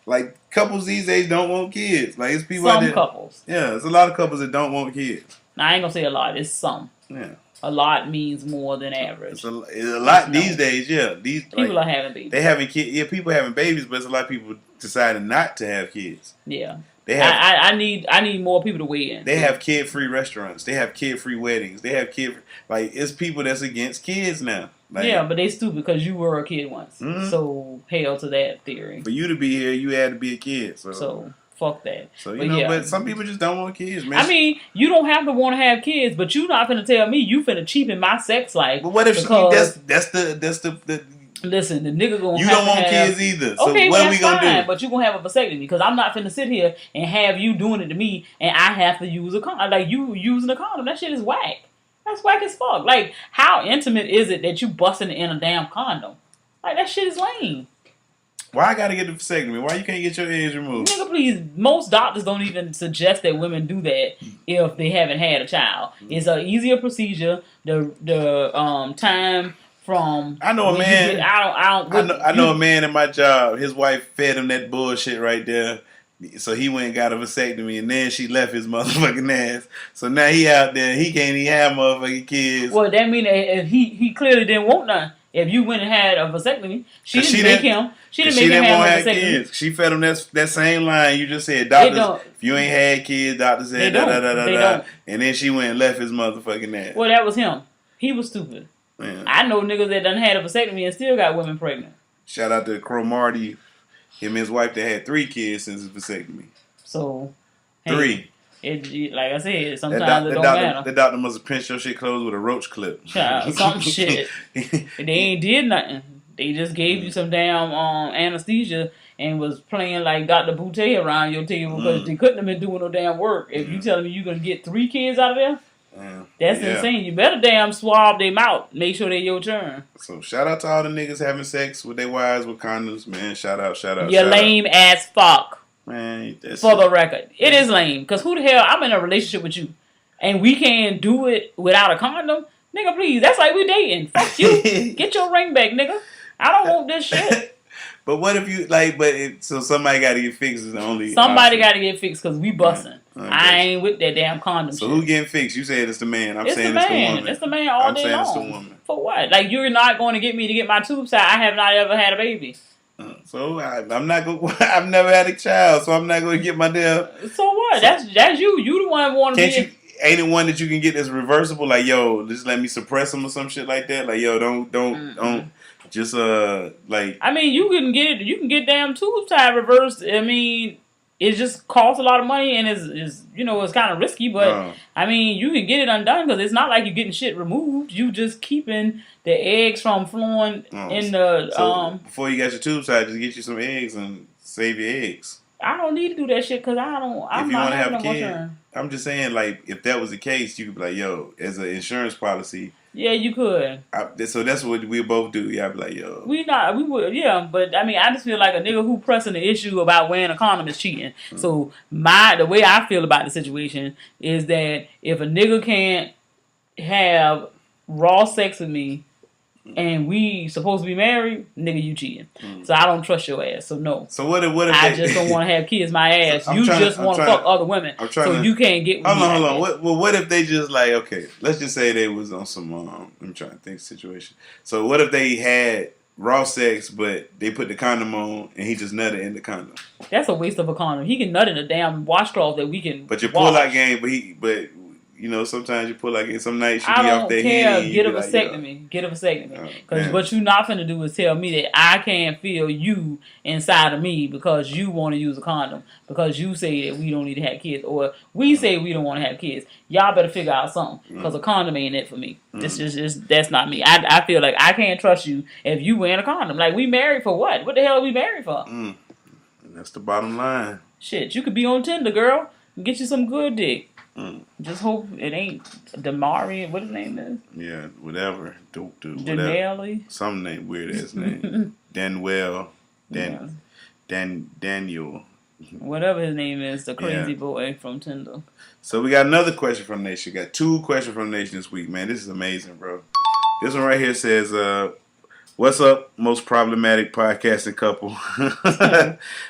like couples these days don't want kids? Like, it's people some couples. Yeah, there's a lot of couples that don't want kids. Now, I ain't going to say a lot. It's some. Yeah. A lot means more than average. It's a lot these days, yeah. These people are having babies. They having kids. Yeah, people having babies, but it's a lot of people deciding not to have kids. Yeah. I need more people to weigh in. They have kid-free restaurants. They have kid-free weddings. They have it's people that's against kids now. Like, yeah, but they stupid because you were a kid once. So hell to that theory. For you to be here, you had to be a kid. So fuck that. So but some people just don't want kids, man. I mean, you don't have to want to have kids, but you not finna tell me you finna cheapen my sex life. But what if that's the listen, the nigga gonna you don't want kids either. So okay, what are we gonna do? But you gonna have a vasectomy because I'm not finna sit here and have you doing it to me and I have to use a condom. Like you using a condom, that shit is whack. That's whack as fuck. Like, how intimate is it that you busting in a damn condom? Like, that shit is lame. Why I gotta get the vasectomy? Why you can't get your eggs removed? Nigga, please. Most doctors don't even suggest that women do that if they haven't had a child. It's an easier procedure. The time from I know a man. I know a man in my job. His wife fed him that bullshit right there. So he went and got a vasectomy, and then she left his motherfucking ass. So now he out there, he can't even have motherfucking kids. Well, that mean that if he clearly didn't want none. If you went and had a vasectomy, she didn't make him have a vasectomy. Kids. She fed him that same line you just said. Doctors, if you ain't had kids, doctors said da. And then she went and left his motherfucking ass. Well, that was him. He was stupid. Man. I know niggas that done had a vasectomy and still got women pregnant. Shout out to Cromartie. Him and his wife that had 3 kids since his vasectomy. So 3. Like I said, sometimes it don't matter. The doctor must have pinched your shit closed with a roach clip. Child, some shit. They ain't did nothing. They just gave you some damn anesthesia and was playing like Dr. Boutte around your table because they couldn't have been doing no damn work. If you telling me you gonna get 3 kids out of there, that's insane. You better damn swab them out. Make sure they your turn. So shout out to all the niggas having sex with their wives with condoms, man. Shout out. You're lame as fuck. Man, for the record, it is lame. Cause who the hell? I'm in a relationship with you, and we can't do it without a condom, nigga. Please, that's like we dating. Fuck you. Get your ring back, nigga. I don't want this shit. But what if you so somebody got to get fixed is the only somebody got to get fixed because we busting. I ain't with that damn condom. So who getting fixed? You said it's the man. I'm saying it's the woman. It's the man all day long. It's the woman. For what? Like you're not going to get me to get my tubes out. I have not ever had a baby. So I'm not going. I've never had a child, so I'm not going to get my damn. So what? That's you. You the one want to be. Ain't it one that you can get that's reversible? Like yo, just let me suppress them or some shit like that. Like yo, don't. Just like I mean, you can get damn tubes tied reversed. I mean, it just costs a lot of money and is it's kind of risky. But I mean, you can get it undone because it's not like you're getting shit removed. You just keeping the eggs from flowing in the. So before you got your tubes tied, just get you some eggs and save your eggs. I don't need to do that shit because I'm not having no more insurance. I'm just saying, like, if that was the case, you could be like, yo, as an insurance policy. Yeah, you could. So that's what we both do. Yeah, I'd be like, yo. We would, yeah. But, I mean, I just feel like a nigga who pressing the issue about wearing a condom is cheating. Mm. So, the way I feel about the situation is that if a nigga can't have raw sex with me, and we supposed to be married, nigga, you cheating. So I don't trust your ass. So no. So what if I just don't want to have kids my ass. So you just want to fuck other women. So you can't get with me. Hold on. What if they just like, okay, let's just say they was on some I'm trying to think situation. So what if they had raw sex, but they put the condom on and he just nutted in the condom? That's a waste of a condom. He can nut in a damn washcloth that we can. But your pull-out game, but you know, sometimes you pull like some nights you be off their head. Get a vasectomy. Get a vasectomy. Because what you're not finna do is tell me that I can't feel you inside of me because you want to use a condom. Because you say that we don't need to have kids. Or we say we don't want to have kids. Y'all better figure out something. Because a condom ain't it for me. That's not me. I feel like I can't trust you if you wearing a condom. Like, we married for what? What the hell are we married for? And that's the bottom line. Shit, you could be on Tinder, girl. And get you some good dick. Just hope it ain't Damari. What his name is? Yeah, whatever. Denali. Some name, weird ass name. Daniel. Whatever his name is, the crazy boy from Tinder. So we got another question from the Nation. We got 2 questions from the Nation this week, man. This is amazing, bro. This one right here says, what's up, most problematic podcasting couple?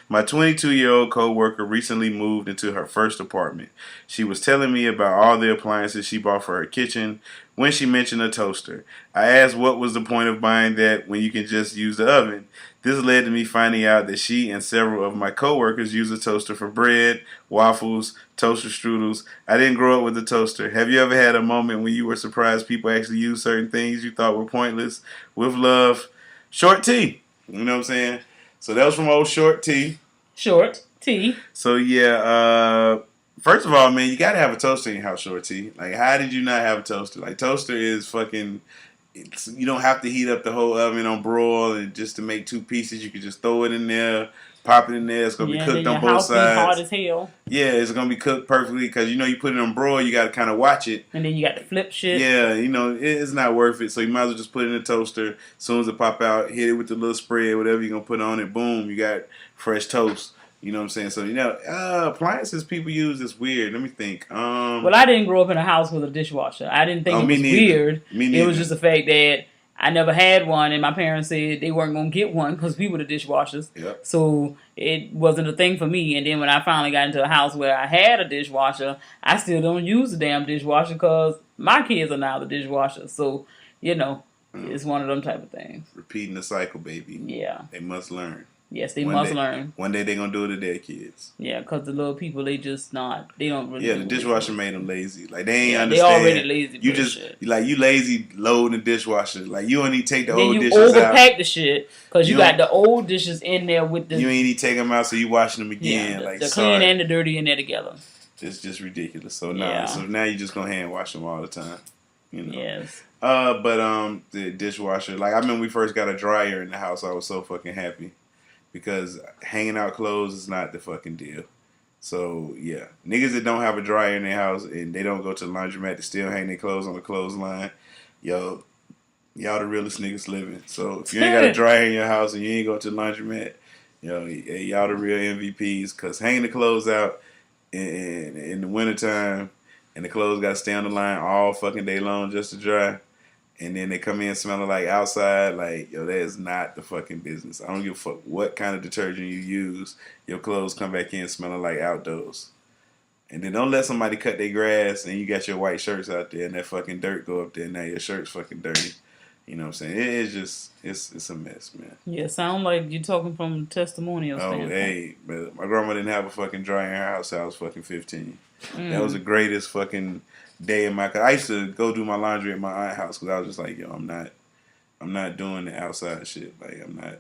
My 22-year-old co-worker recently moved into her first apartment. She was telling me about all the appliances she bought for her kitchen when she mentioned a toaster. I asked what was the point of buying that when you can just use the oven. This led to me finding out that she and several of my co-workers use a toaster for bread, waffles, toaster strudels. I didn't grow up with a toaster. Have you ever had a moment when you were surprised people actually use certain things you thought were pointless? With love, Short T. You know what I'm saying? So that was from old Short T. Short T. So yeah, first of all, man, you gotta have a toaster in your house, Short T. Like, how did you not have a toaster? Like, toaster is fucking. You don't have to heat up the whole oven on broil and just to make 2 pieces. You can just throw it in there, pop it in there. It's gonna be cooked on both sides. Hard as hell. Yeah, it's gonna be cooked perfectly because you put it on broil. You gotta kind of watch it. And then you got to flip shit. Yeah, it's not worth it. So you might as well just put it in the toaster. As soon as it pop out, hit it with the little spread, whatever you're gonna put on it. Boom, you got fresh toast. You know what I'm saying? So, appliances people use is weird. Let me think. Well, I didn't grow up in a house with a dishwasher. I didn't think it was weird. It was just the fact that I never had one, and my parents said they weren't going to get one because we were the dishwashers. Yep. So it wasn't a thing for me. And then when I finally got into a house where I had a dishwasher, I still don't use the damn dishwasher because my kids are now the dishwashers. So, it's one of them type of things. Repeating the cycle, baby. Yeah. They must learn. Yes, they must learn. One day they're going to do it to their kids. Yeah, because the little people, they don't really. Yeah, the dishwasher made them lazy. Like, they ain't understand. They already lazy. You just, you lazy loading the dishwasher. Like, you don't need to take the old dishes out. Then you overpack out. the shit because you got the old dishes in there with the. You ain't need to take them out, so you washing them again. Yeah, the clean and the dirty in there together. It's just ridiculous. So, so now you just going to hand wash them all the time. Yes. But the dishwasher, like, I remember we first got a dryer in the house. I was so fucking happy. Because hanging out clothes is not the fucking deal. So, yeah. Niggas that don't have a dryer in their house and they don't go to the laundromat to still hang their clothes on the clothesline, y'all the realest niggas living. So, if you ain't got a dryer in your house and you ain't go to the laundromat, y'all the real MVPs. Because hanging the clothes out in the wintertime and the clothes got to stay on the line all fucking day long just to dry. And then they come in smelling like outside. Like, that is not the fucking business. I don't give a fuck what kind of detergent you use. Your clothes come back in smelling like outdoors. And then don't let somebody cut their grass and you got your white shirts out there and that fucking dirt go up there and now your shirt's fucking dirty. You know what I'm saying? It's just, it's a mess, man. Yeah, sound like you're talking from testimonial standpoint. Hey, but my grandma didn't have a fucking dryer in her house till I was fucking 15. That was the greatest fucking day in my. I used to go do my laundry at my aunt's house because I was just like, I'm not doing the outside shit. Like, I'm not.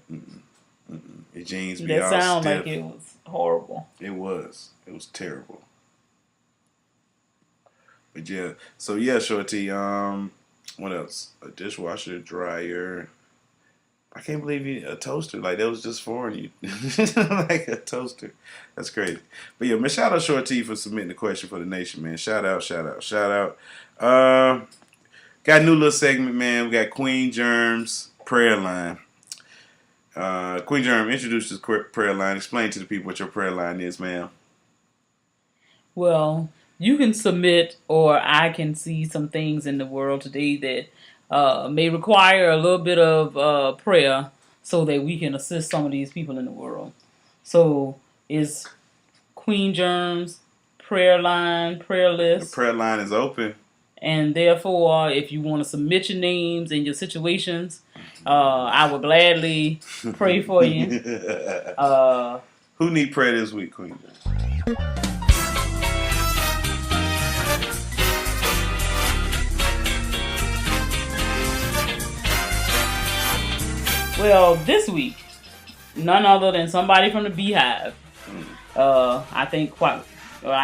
The jeans be all stiff. That sound like it was horrible. It was terrible. But yeah, so yeah, Shorty. What else? A dishwasher, dryer. I can't believe you a toaster. Like, that was just foreign to you. Like a toaster. That's crazy. But yeah, man, shout out Short T for submitting the question for the nation, man. Shout out. Got a new little segment, man. We got Queen Germ's prayer line. Queen Germ, introduce this prayer line. Explain to the people what your prayer line is, ma'am. Well, you can submit, or I can see some things in the world today that may require a little bit of prayer so that we can assist some of these people in the world. So it's Queen Germ's prayer line, prayer list. The prayer line is open. And therefore, if you want to submit your names and your situations, I will gladly pray for you. Who need prayer this week, Queen Germ? Well, this week, none other than somebody from the Beehive. I think I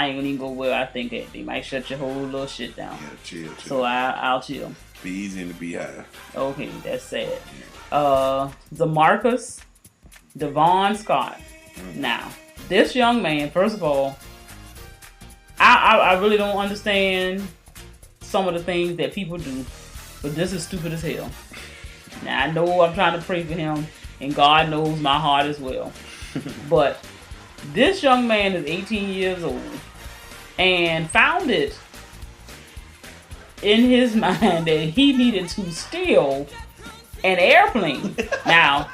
ain't gonna even go where I think that they might shut your whole little shit down. Yeah, chill. So I'll chill. Be easy in the Beehive. Okay, that's sad. Zamarcus Devon Scott. Now, this young man, first of all, I really don't understand some of the things that people do, but this is stupid as hell. Now, I know I'm trying to pray for him, and God knows my heart as well. But this young man is 18 years old and found it in his mind that he needed to steal an airplane. Now,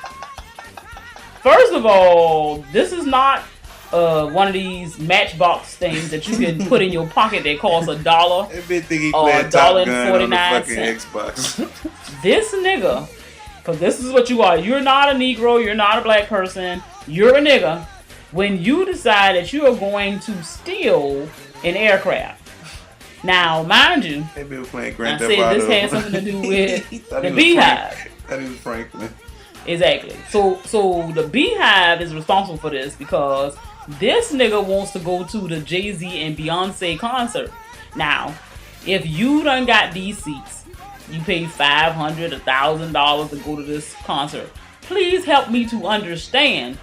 first of all, this is not one of these Matchbox things that you can put in your pocket that costs $1 or $1.49. Xbox. This nigga, because this is what you are. You're not a Negro. You're not a black person. You're a nigga. When you decide that you are going to steal an aircraft. Now, mind you, I said this had something to do with the Beehive. That is Franklin. Exactly. So the Beehive is responsible for this because this nigga wants to go to the Jay-Z and Beyonce concert. Now, if you done got these seats, you pay $500, $1,000 to go to this concert. Please help me to understand.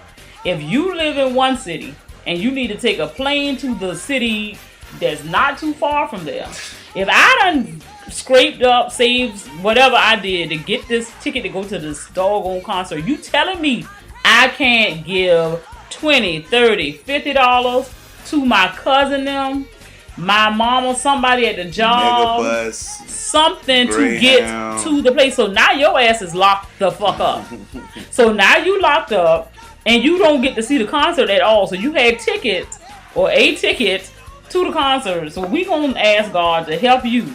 If you live in one city and you need to take a plane to the city that's not too far from there, if I done scraped up, saved whatever I did to get this ticket to go to this doggone concert, you telling me I can't give $20, $30, $50 to my cousin them, my mom or somebody at the job, Megabus, something Greyhound, to get to the place. So now your ass is locked the fuck up. So now you locked up and you don't get to see the concert at all. So you had tickets or a ticket to the concert. So we gonna ask God to help you,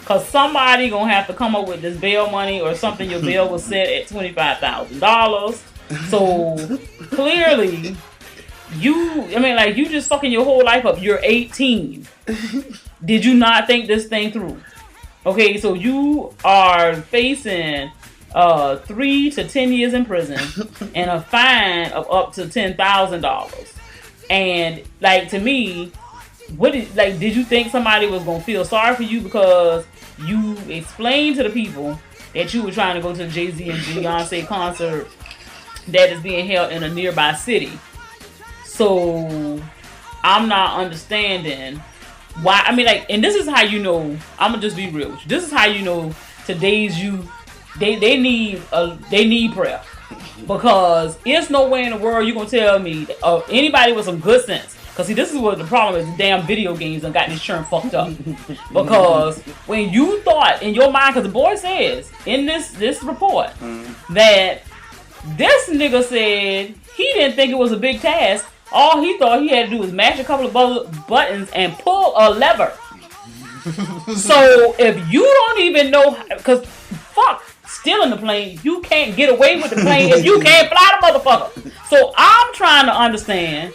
cause somebody gonna have to come up with this bail money or something. Your bail was set at $25,000. So clearly, you just fucking your whole life up. You're 18. Did you not think this thing through? Okay, so you are facing 3 to 10 years in prison and a fine of up to $10,000. And to me, did you think somebody was gonna feel sorry for you because you explained to the people that you were trying to go to the Jay-Z and Beyonce concert that is being held in a nearby city? So I'm not understanding why. And this is how you know. I'm gonna just be real with you. This is how you know today's youth. They need prayer, because it's no way in the world you gonna tell me anybody with some good sense. Because see, this is what the problem is. The damn video games done got this churn fucked up. Because when you thought in your mind, because the boy says in this report that this nigga said he didn't think it was a big task. All he thought he had to do was mash a couple of buttons and pull a lever. So if you don't even know, because fuck stealing the plane, you can't get away with the plane if you can't fly the motherfucker. So I'm trying to understand,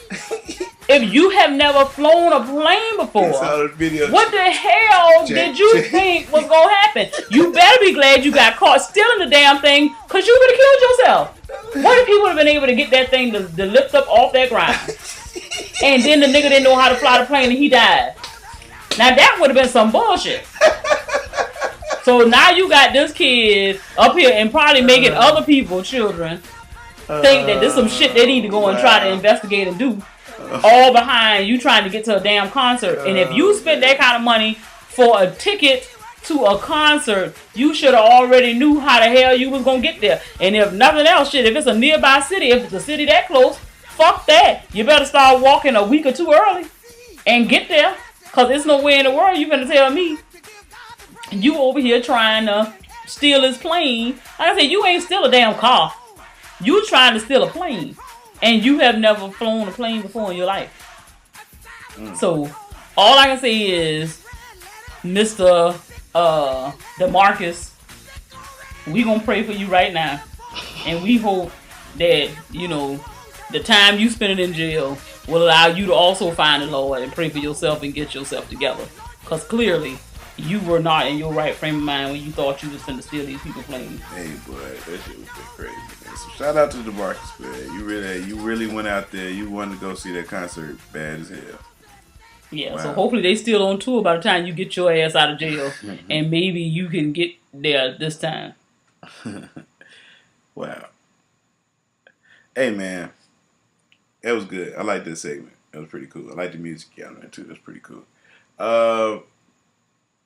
if you have never flown a plane before, what the hell did you think was going to happen? You better be glad you got caught stealing the damn thing, because you would have killed yourself. What if he would have been able to get that thing to lift up off that ground? And then the nigga didn't know how to fly the plane and he died. Now that would have been some bullshit. So now you got this kid up here and probably making other people, children, think that this some shit they need to go and try to investigate and do. All behind you trying to get to a damn concert. And if you spend that kind of money for a ticket to a concert, you should have already knew how the hell you was going to get there. And if nothing else, shit, if it's a nearby city, if it's a city that close, fuck that. You better start walking a week or two early and get there. Because there's no way in the world you gonna tell me you over here trying to steal this plane. Like I said, you ain't steal a damn car. You trying to steal a plane. And you have never flown a plane before in your life. So, all I can say is, Mr. DeMarcus, we gonna pray for you right now. And we hope that, you know, the time you spend in jail will allow you to also find the Lord and pray for yourself and get yourself together. Because clearly, you were not in your right frame of mind when you thought you was going to steal these people's planes. Hey, boy, that shit was crazy, man. So shout out to DeMarcus, man. You really went out there. You wanted to go see that concert bad as hell. Yeah, wow. So hopefully they still on tour by the time you get your ass out of jail. And maybe you can get there this time. Wow. Hey, man. It was good. I like this segment. It was pretty cool. I like the music on there too. That's pretty cool.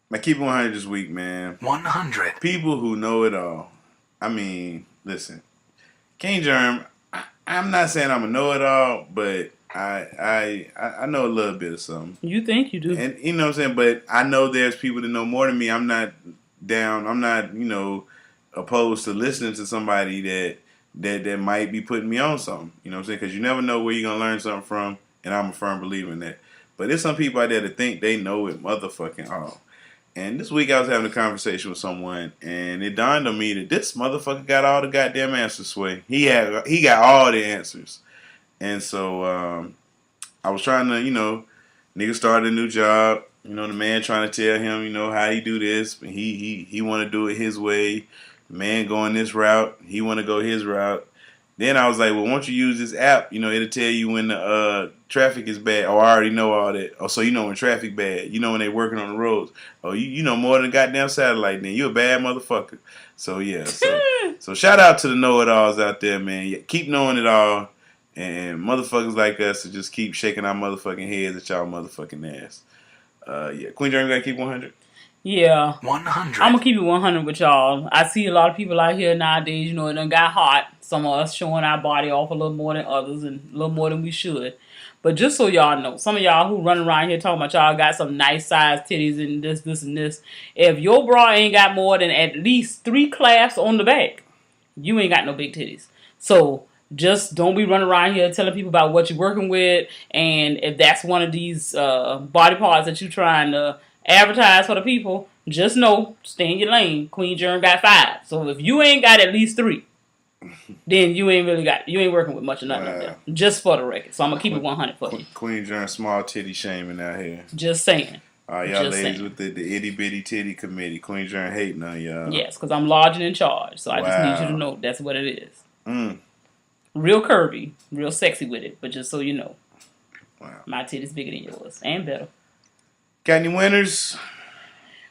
My Keep It 100 this week, man. 100. People who know it all. I mean, listen. King Germ, I'm not saying I'm a know-it-all, but I know a little bit of something. You think you do. And you know what I'm saying? But I know there's people that know more than me. I'm not down. I'm not, you know, opposed to listening to somebody that might be putting me on something. You know what I'm saying? Because you never know where you're going to learn something from, and I'm a firm believer in that. But there's some people out there that think they know it motherfucking all. And this week I was having a conversation with someone, and it dawned on me that this motherfucker got all the goddamn answers, Sway. He got all the answers. And so I was trying to, you know, nigga started a new job. You know, the man trying to tell him, you know, how he do this. He want to do it his way. The man going this route. He want to go his route. Then I was like, well, won't you use this app? You know, it'll tell you when the traffic is bad. Oh, I already know all that. Oh, so you know when traffic bad. You know when they working on the roads. Oh, you know more than a goddamn satellite then. You a bad motherfucker. So, yeah. So shout out to the know-it-alls out there, man. Keep knowing it all. And motherfuckers like us to just keep shaking our motherfucking heads at y'all motherfucking ass. Yeah. Queen Jeremy, gotta keep 100? Yeah. 100. I'm going to keep it 100 with y'all. I see a lot of people out here nowadays, you know, it done got hot. Some of us showing our body off a little more than others and a little more than we should. But just so y'all know, some of y'all who running around here talking about y'all got some nice sized titties and this and this. If your bra ain't got more than at least 3 clasps on the back, you ain't got no big titties. So just don't be running around here telling people about what you're working with. And if that's one of these body parts that you're trying to advertise for the people, just know, stay in your lane. Queen Germ got 5. So if you ain't got at least 3, then you ain't working with much of nothing up there. Just for the record. So I'm going to keep it 100 for you. Queen Germ small titty shaming out here. Just saying. All right, y'all just ladies saying. With the itty bitty titty committee. Queen Germ hating on y'all. Yes, because I'm large and in charge. So I just need you to know that's what it is. Real curvy. Real sexy with it. But just so you know. Wow. My titty's bigger than yours. And better. Got any winners?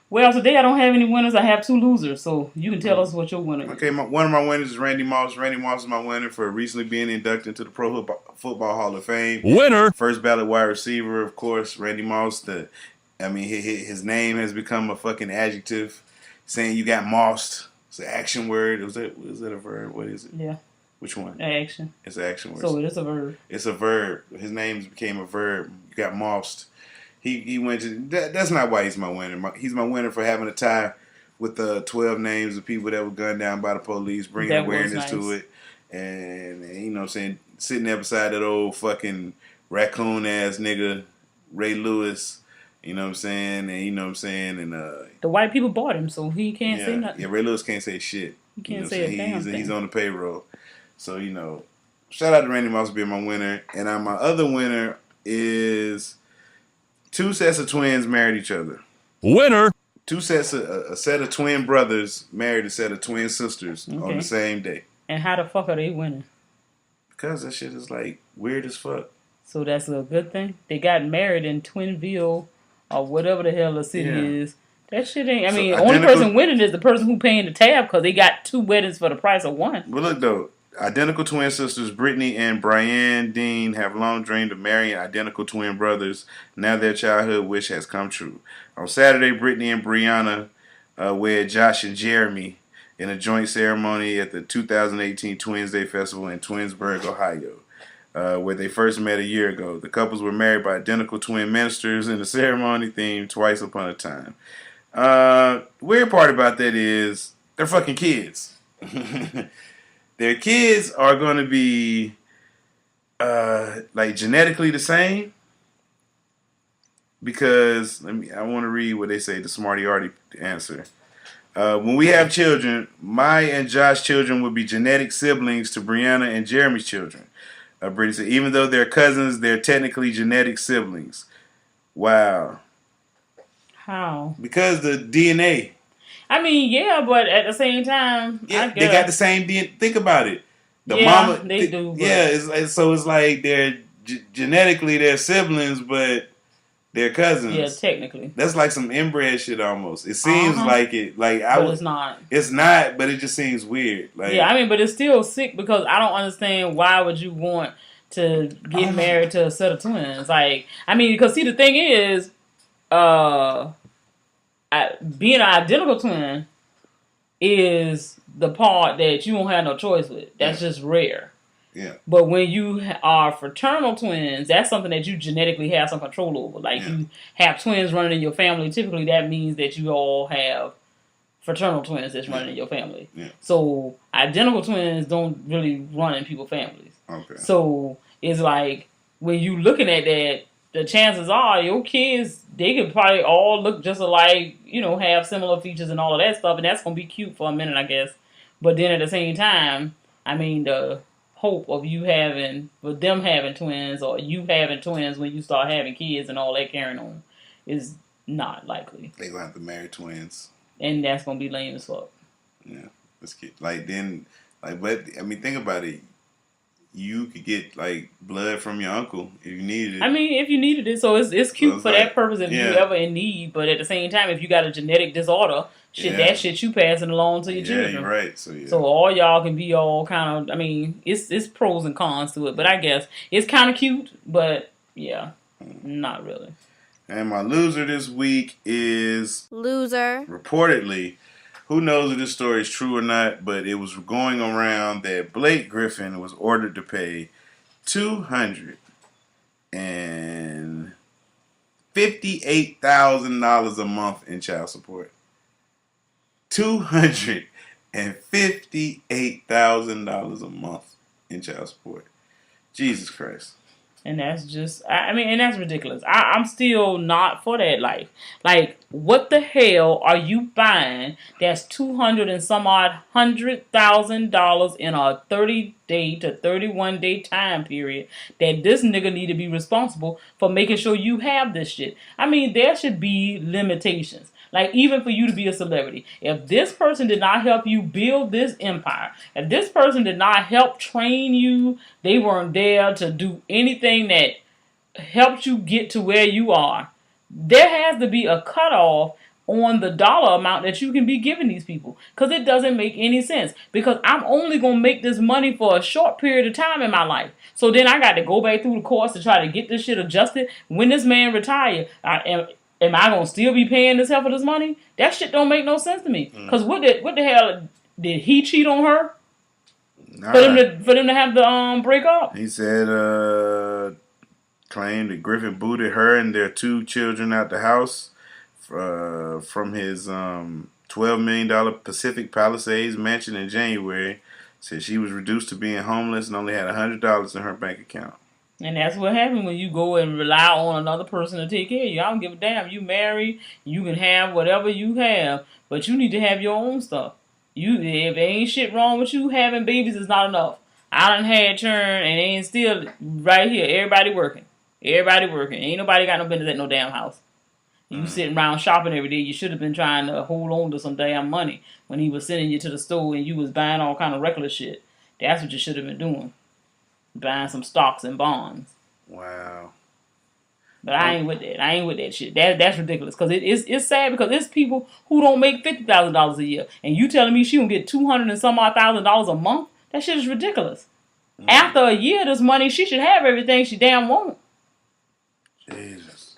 Well, today I don't have any winners. I have 2 losers, so you can tell us what your winner is. Okay, one of my winners is Randy Moss. Randy Moss is my winner for recently being inducted into the Pro Football Hall of Fame. Winner! First ballot wide receiver, of course. Randy Moss. His name has become a fucking adjective. Saying you got mossed. It's an action word. Was that a verb? What is it? Yeah. Which one? Action. It's an action word. So it is a verb. It's a verb. His name became a verb. You got mossed. He went to. That's not why he's my winner. He's my winner for having a tie with 12 names of people that were gunned down by the police, bringing awareness to it, and you know what I'm saying, sitting there beside that old fucking raccoon ass nigga Ray Lewis. You know what I'm saying, and you know what I'm saying, and the white people bought him, so he can't say nothing. Yeah, Ray Lewis can't say shit. He can't say a damn thing. He's on the payroll, so you know. Shout out to Randy Moss being my winner, and my other winner is. 2 sets of twins married each other. Winner. 2 sets of a set of twin brothers married a set of twin sisters on the same day. And how the fuck are they winning? Because that shit is like weird as fuck. So that's a good thing. They got married in Twinville or whatever the hell the city is, That shit ain't. I mean, the only person winning is the person who paying the tab because they got 2 weddings for the price of one. But look though, identical twin sisters Brittany and Brianne Dean have long dreamed of marrying identical twin brothers. Now their childhood wish has come true. On Saturday, Brittany and Brianna wed Josh and Jeremy in a joint ceremony at the 2018 Twins Day Festival in Twinsburg, Ohio, where they first met a year ago. The couples were married by identical twin ministers in a ceremony themed Twice Upon a Time. Weird part about that is they're fucking kids. Their kids are going to be like genetically the same because I want to read what they say, the smarty arty answer. When we have children, my and Josh's children will be genetic siblings to Brianna and Jeremy's children. Brittany said, even though they're cousins, they're technically genetic siblings. Wow. How? Because the DNA. I mean, yeah, but at the same time, yeah, they got the same DNA. Think about it. The mama, they do. But... Yeah, it's like they're genetically they're siblings, but they're cousins. Yeah, technically. That's like some inbred shit almost. It seems like it. Like it's not. It's not, but it just seems weird. Like, yeah, I mean, but it's still sick because I don't understand why would you want to get married to a set of twins? Like, I mean, because see, the thing is, being an identical twin is the part that you don't have no choice with. That's just rare. Yeah. But when you are fraternal twins, that's something that you genetically have some control over. Like you have twins running in your family. Typically, that means that you all have fraternal twins that's running in your family. Yeah. So identical twins don't really run in people's families. Okay. So it's like when you looking at that, the chances are your kids, they could probably all look just alike, you know, have similar features and all of that stuff, and that's going to be cute for a minute, I guess. But then at the same time, I mean, the hope of them having twins or you having twins when you start having kids and all that carrying on is not likely. They're going to have to marry twins. And that's going to be lame as fuck. Yeah, that's cute. But I mean, think about it. You could get like blood from your uncle if you needed it. I mean, if you needed it, so it's cute for that purpose if you're ever in need. But at the same time, if you got a genetic disorder, that shit you passing along to your children. Yeah, you're right. So all y'all can be all kind of. I mean, it's pros and cons to it, but I guess it's kind of cute. But yeah, not really. And my loser this week is reportedly. Who knows if this story is true or not, but it was going around that Blake Griffin was ordered to pay $258,000 a month in child support. $258,000 a month in child support. Jesus Christ. And that's just, I mean, and that's ridiculous. I'm still not for that life. Like, what the hell are you buying that's $200 and some odd $100,000 in a 30-day to 31-day time period that this nigga need to be responsible for making sure you have this shit? I mean, there should be limitations. Like, even for you to be a celebrity. If this person did not help you build this empire, if this person did not help train you, they weren't there to do anything that helped you get to where you are, there has to be a cutoff on the dollar amount that you can be giving these people. Because it doesn't make any sense. Because I'm only going to make this money for a short period of time in my life. So then I got to go back through the course to try to get this shit adjusted. When this man retires, am I gonna still be paying this hell for this money? That shit don't make no sense to me. Cause what the hell did he cheat on her? Nah. For them to have the break up? He said claimed that Griffin booted her and their 2 children out the house from his $12 million Pacific Palisades mansion in January. Said she was reduced to being homeless and only had $100 in her bank account. And that's what happens when you go and rely on another person to take care of you. I don't give a damn. You married, you can have whatever you have, but you need to have your own stuff. If there ain't shit wrong with you, having babies is not enough. I done had churn and ain't still right here. Everybody working. Ain't nobody got no business at no damn house. You sitting around shopping every day. You should have been trying to hold on to some damn money when he was sending you to the store and you was buying all kind of reckless shit. That's what you should have been doing. Buying some stocks and bonds. Wow. But I ain't with that. I ain't with that shit. That's ridiculous. Because it's sad because it's people who don't make $50,000 a year. And you telling me she gonna get $200 and some odd $1,000 a month? That shit is ridiculous. Mm-hmm. After a year of this money, she should have everything she damn want. Jesus.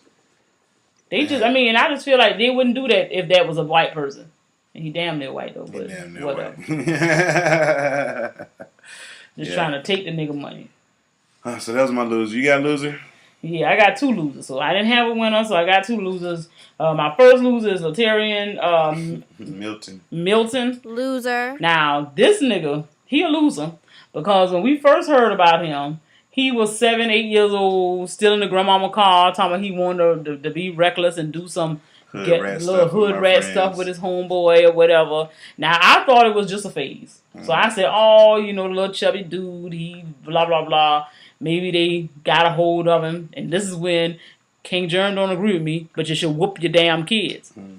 They just, I mean, I just feel like they wouldn't do that if that was a white person. And he damn near white though, but whatever. Just trying to take the nigga money. So that was my loser. You got a loser? Yeah, I got 2 losers. So I didn't have a winner, so I got 2 losers. My first loser is Latarian Milton. Loser. Now, this nigga, he a loser. Because when we first heard about him, he was 7, 8 years old, still in the grandmama car, talking about he wanted to be reckless and do some hood rat stuff with his homeboy or whatever. Now, I thought it was just a phase. Mm-hmm. So I said, oh, the little chubby dude, he blah, blah, blah. Maybe they got a hold of him. And this is when King Germ don't agree with me, but you should whoop your damn kids. Mm-hmm.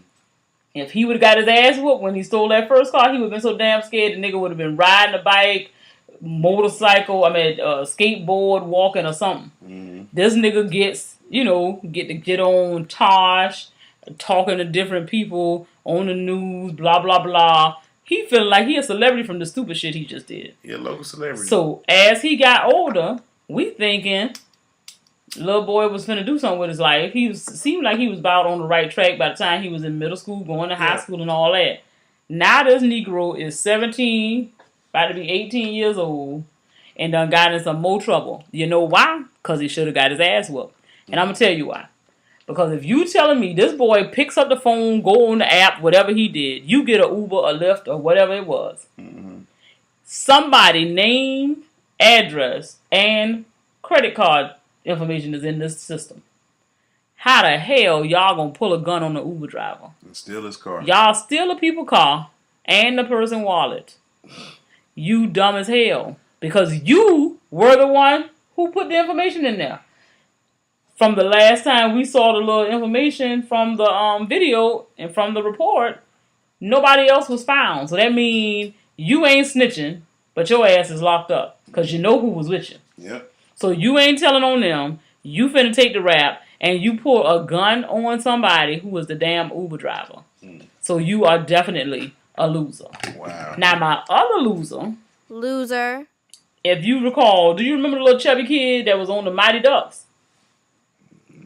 If he would have got his ass whooped when he stole that first car, he would have been so damn scared the nigga would have been riding a bike, motorcycle, skateboard, walking or something. Mm-hmm. This nigga gets, get on Tosh, talking to different people on the news, blah, blah, blah. He feeling like he a celebrity from the stupid shit he just did. Yeah, local celebrity. So, as he got older, we thinking little boy was finna do something with his life. Seemed like he was about on the right track by the time he was in middle school, going to high school and all that. Now this Negro is 17, about to be 18 years old, and done got in some more trouble. You know why? Because he should have got his ass whooped. And I'm going to tell you why. Because if you telling me this boy picks up the phone, go on the app, whatever he did, you get an Uber, a Lyft, or whatever it was. Mm-hmm. Somebody name, address, and credit card information is in this system. How the hell y'all gonna pull a gun on the Uber driver? And steal his car. Y'all steal the people's car and the person's wallet. You dumb as hell. Because you were the one who put the information in there. From the last time we saw the little information from the video and from the report, nobody else was found. So that means you ain't snitching, but your ass is locked up. Because you know who was with you. Yep. So you ain't telling on them. You finna take the rap. And you pull a gun on somebody who was the damn Uber driver. Mm. So you are definitely a loser. Wow. Now my other loser. If you recall, do you remember the little chubby kid that was on the Mighty Ducks?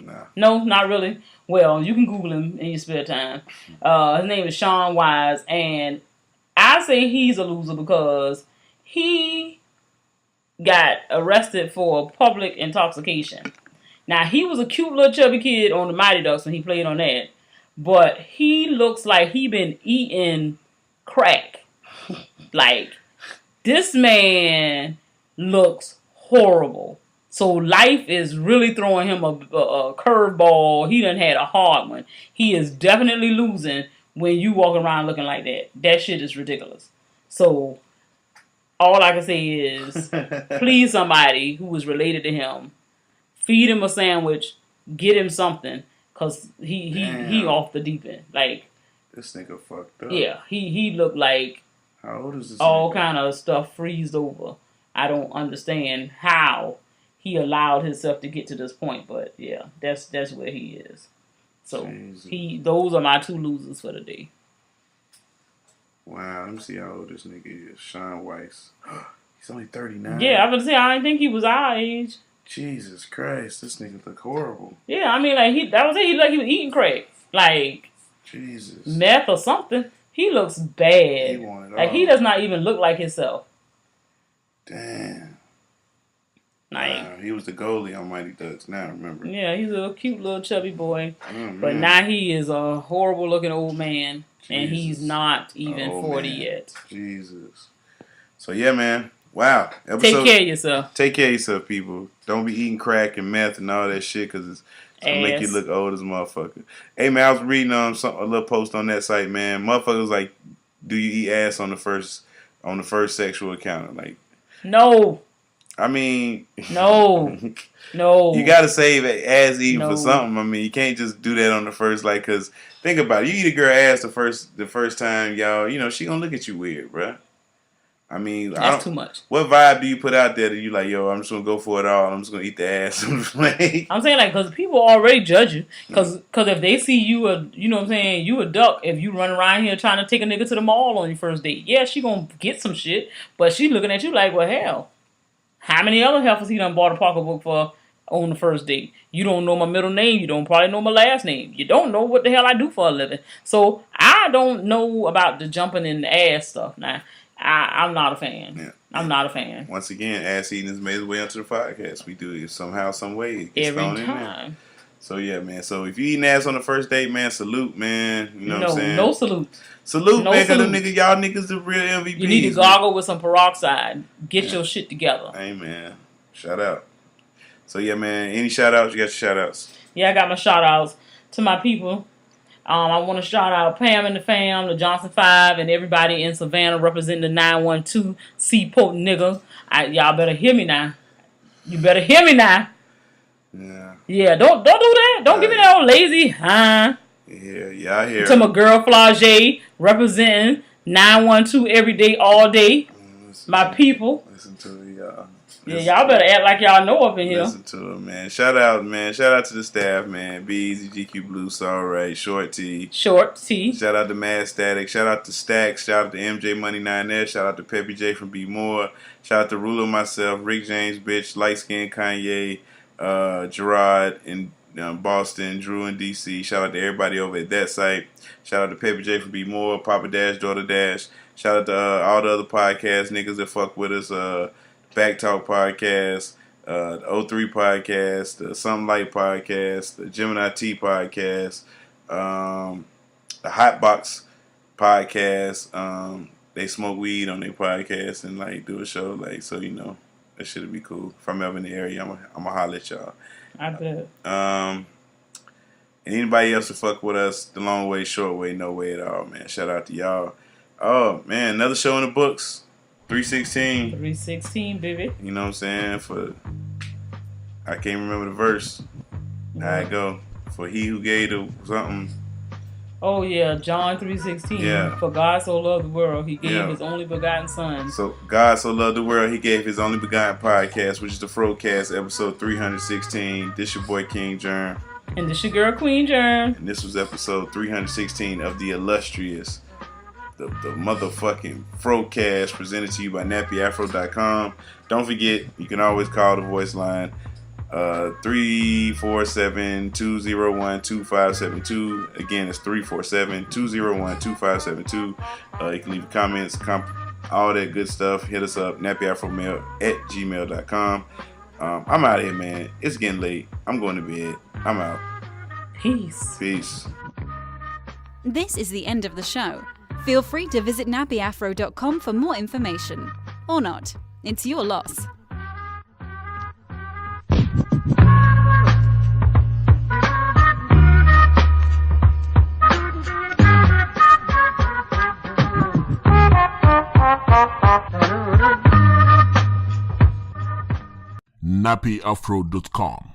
Nah. No, not really. Well, you can Google him in your spare time. His name is Sean Wise. And I say he's a loser because he got arrested for public intoxication. Now, he was a cute little chubby kid on the Mighty Ducks when he played on that. But he looks like he been eating crack. Like, this man looks horrible. So life is really throwing him a curveball. He done had a hard one. He is definitely losing when you walk around looking like that. That shit is ridiculous. So all I can say is, please somebody who is related to him, feed him a sandwich, get him something, cause he off the deep end. Like, this nigga fucked up. Yeah, he looked like how old is this all nigga? Kind of stuff freezed over. I don't understand how he allowed himself to get to this point, but yeah, that's where he is. So Jesus. Those are my 2 losers for the day. Wow, let me see how old this nigga is. Sean Weiss. He's only 39. Yeah, I was gonna say I didn't think he was our age. Jesus Christ, this nigga look horrible. Yeah, I mean, like he looked like he was eating crack, like Jesus, meth or something. He looks bad. He wanted like all. He does not even look like himself. Damn. Like, wow, he was the goalie on Mighty Ducks. Now I remember. Yeah, he's a cute little chubby boy, but now he is a horrible looking old man, and he's not even 40 yet. Jesus. So yeah, man. Wow. Take care of yourself. Take care of yourself, people. Don't be eating crack and meth and all that shit because it's going to make you look old as a motherfucker. Hey, man, I was reading a little post on that site, man. Motherfuckers like, do you eat ass on the first sexual encounter? Like, no. I mean, no. No. You got to save ass eating for something. I mean, you can't just do that on the first, like, because think about it. You eat a girl ass the first time, y'all, she going to look at you weird, bruh. I mean, that's too much. What vibe do you put out there that you like, yo, I'm just going to go for it all. I'm just going to eat the ass. I'm saying, like, because people already judge you. Because if they see you, you know what I'm saying, you a duck if you run around here trying to take a nigga to the mall on your first date. Yeah, she going to get some shit, but she looking at you like, well, hell, how many other heifers he done bought a pocketbook for on the first date? You don't know my middle name. You don't probably know my last name. You don't know what the hell I do for a living. So I don't know about the jumping in the ass stuff. Now, I'm not a fan. Yeah. I'm not a fan. Once again, ass eating has made its way onto the podcast. We do it somehow, some way. Every time. So yeah, man. So if you eating ass on the first date, man, salute, man. You know what I'm saying? No salute. Salute, man, because them niggas, y'all niggas the real MVPs. You need to gargle with some peroxide. Get your shit together. Hey, man. Shout out. So yeah, man. Any shout outs? You got your shout outs? Yeah, I got my shout outs to my people. I want to shout out Pam and the fam, the Johnson 5, and everybody in Savannah representing the 912 Seaport nigga. Y'all better hear me now. You better hear me now. Yeah. Yeah, don't do that. Don't give me that old lazy, huh? Yeah, I hear. To my girl Flage representing 912 every day, all day. My people. Listen to it, y'all. Yeah, y'all better act like y'all know up in here. Listen to it, man. Shout out, man. Shout out to the staff, man. Be Easy, GQ Blue, Sorry, right, Short T. Shout out to Mad Static. Shout out to Stacks. Shout out to MJ Money 9S. Shout out to Peppy J from Be More. Shout out to Ruler myself, Rick James, bitch, Light Skin Kanye, Gerard in Boston, Drew in DC. Shout out to everybody over at that site. Shout out to Peppy J from Be More, Papa Dash, Daughter Dash. Shout out to all the other podcast niggas that fuck with us. Back Talk Podcast, the O3 Podcast, the Some Light Podcast, the Gemini T Podcast, the Hotbox Podcast. They smoke weed on their podcast and like do a show, like, so you know that shit'll be cool. If I'm ever in the area, I'm gonna holler at y'all. I bet. And anybody else to fuck with us, the long way, short way, no way at all, man. Shout out to y'all. Oh man, another show in the books. 316, baby. You know what I'm saying? I can't remember the verse. How it go? For he who gave the something. Oh yeah, John 3:16. Yeah. For God so loved the world, he gave his only begotten son. So God so loved the world, he gave his only begotten podcast, which is the FROCAST episode 316. This your boy King Germ. And this your girl Queen Germ. And this was episode 316 of the illustrious, the motherfucking FROCAST, presented to you by nappyafro.com. Don't forget, you can always call the voice line 347-201-2572. Again, it's 347-201-2572. You can leave comments, all that good stuff. Hit us up, nappyafromail@gmail.com. I'm out of here, man. It's getting late. I'm going to bed. I'm out. Peace. This is the end of the show. Feel free to visit nappyafro.com for more information. Or not. It's your loss. nappyafro.com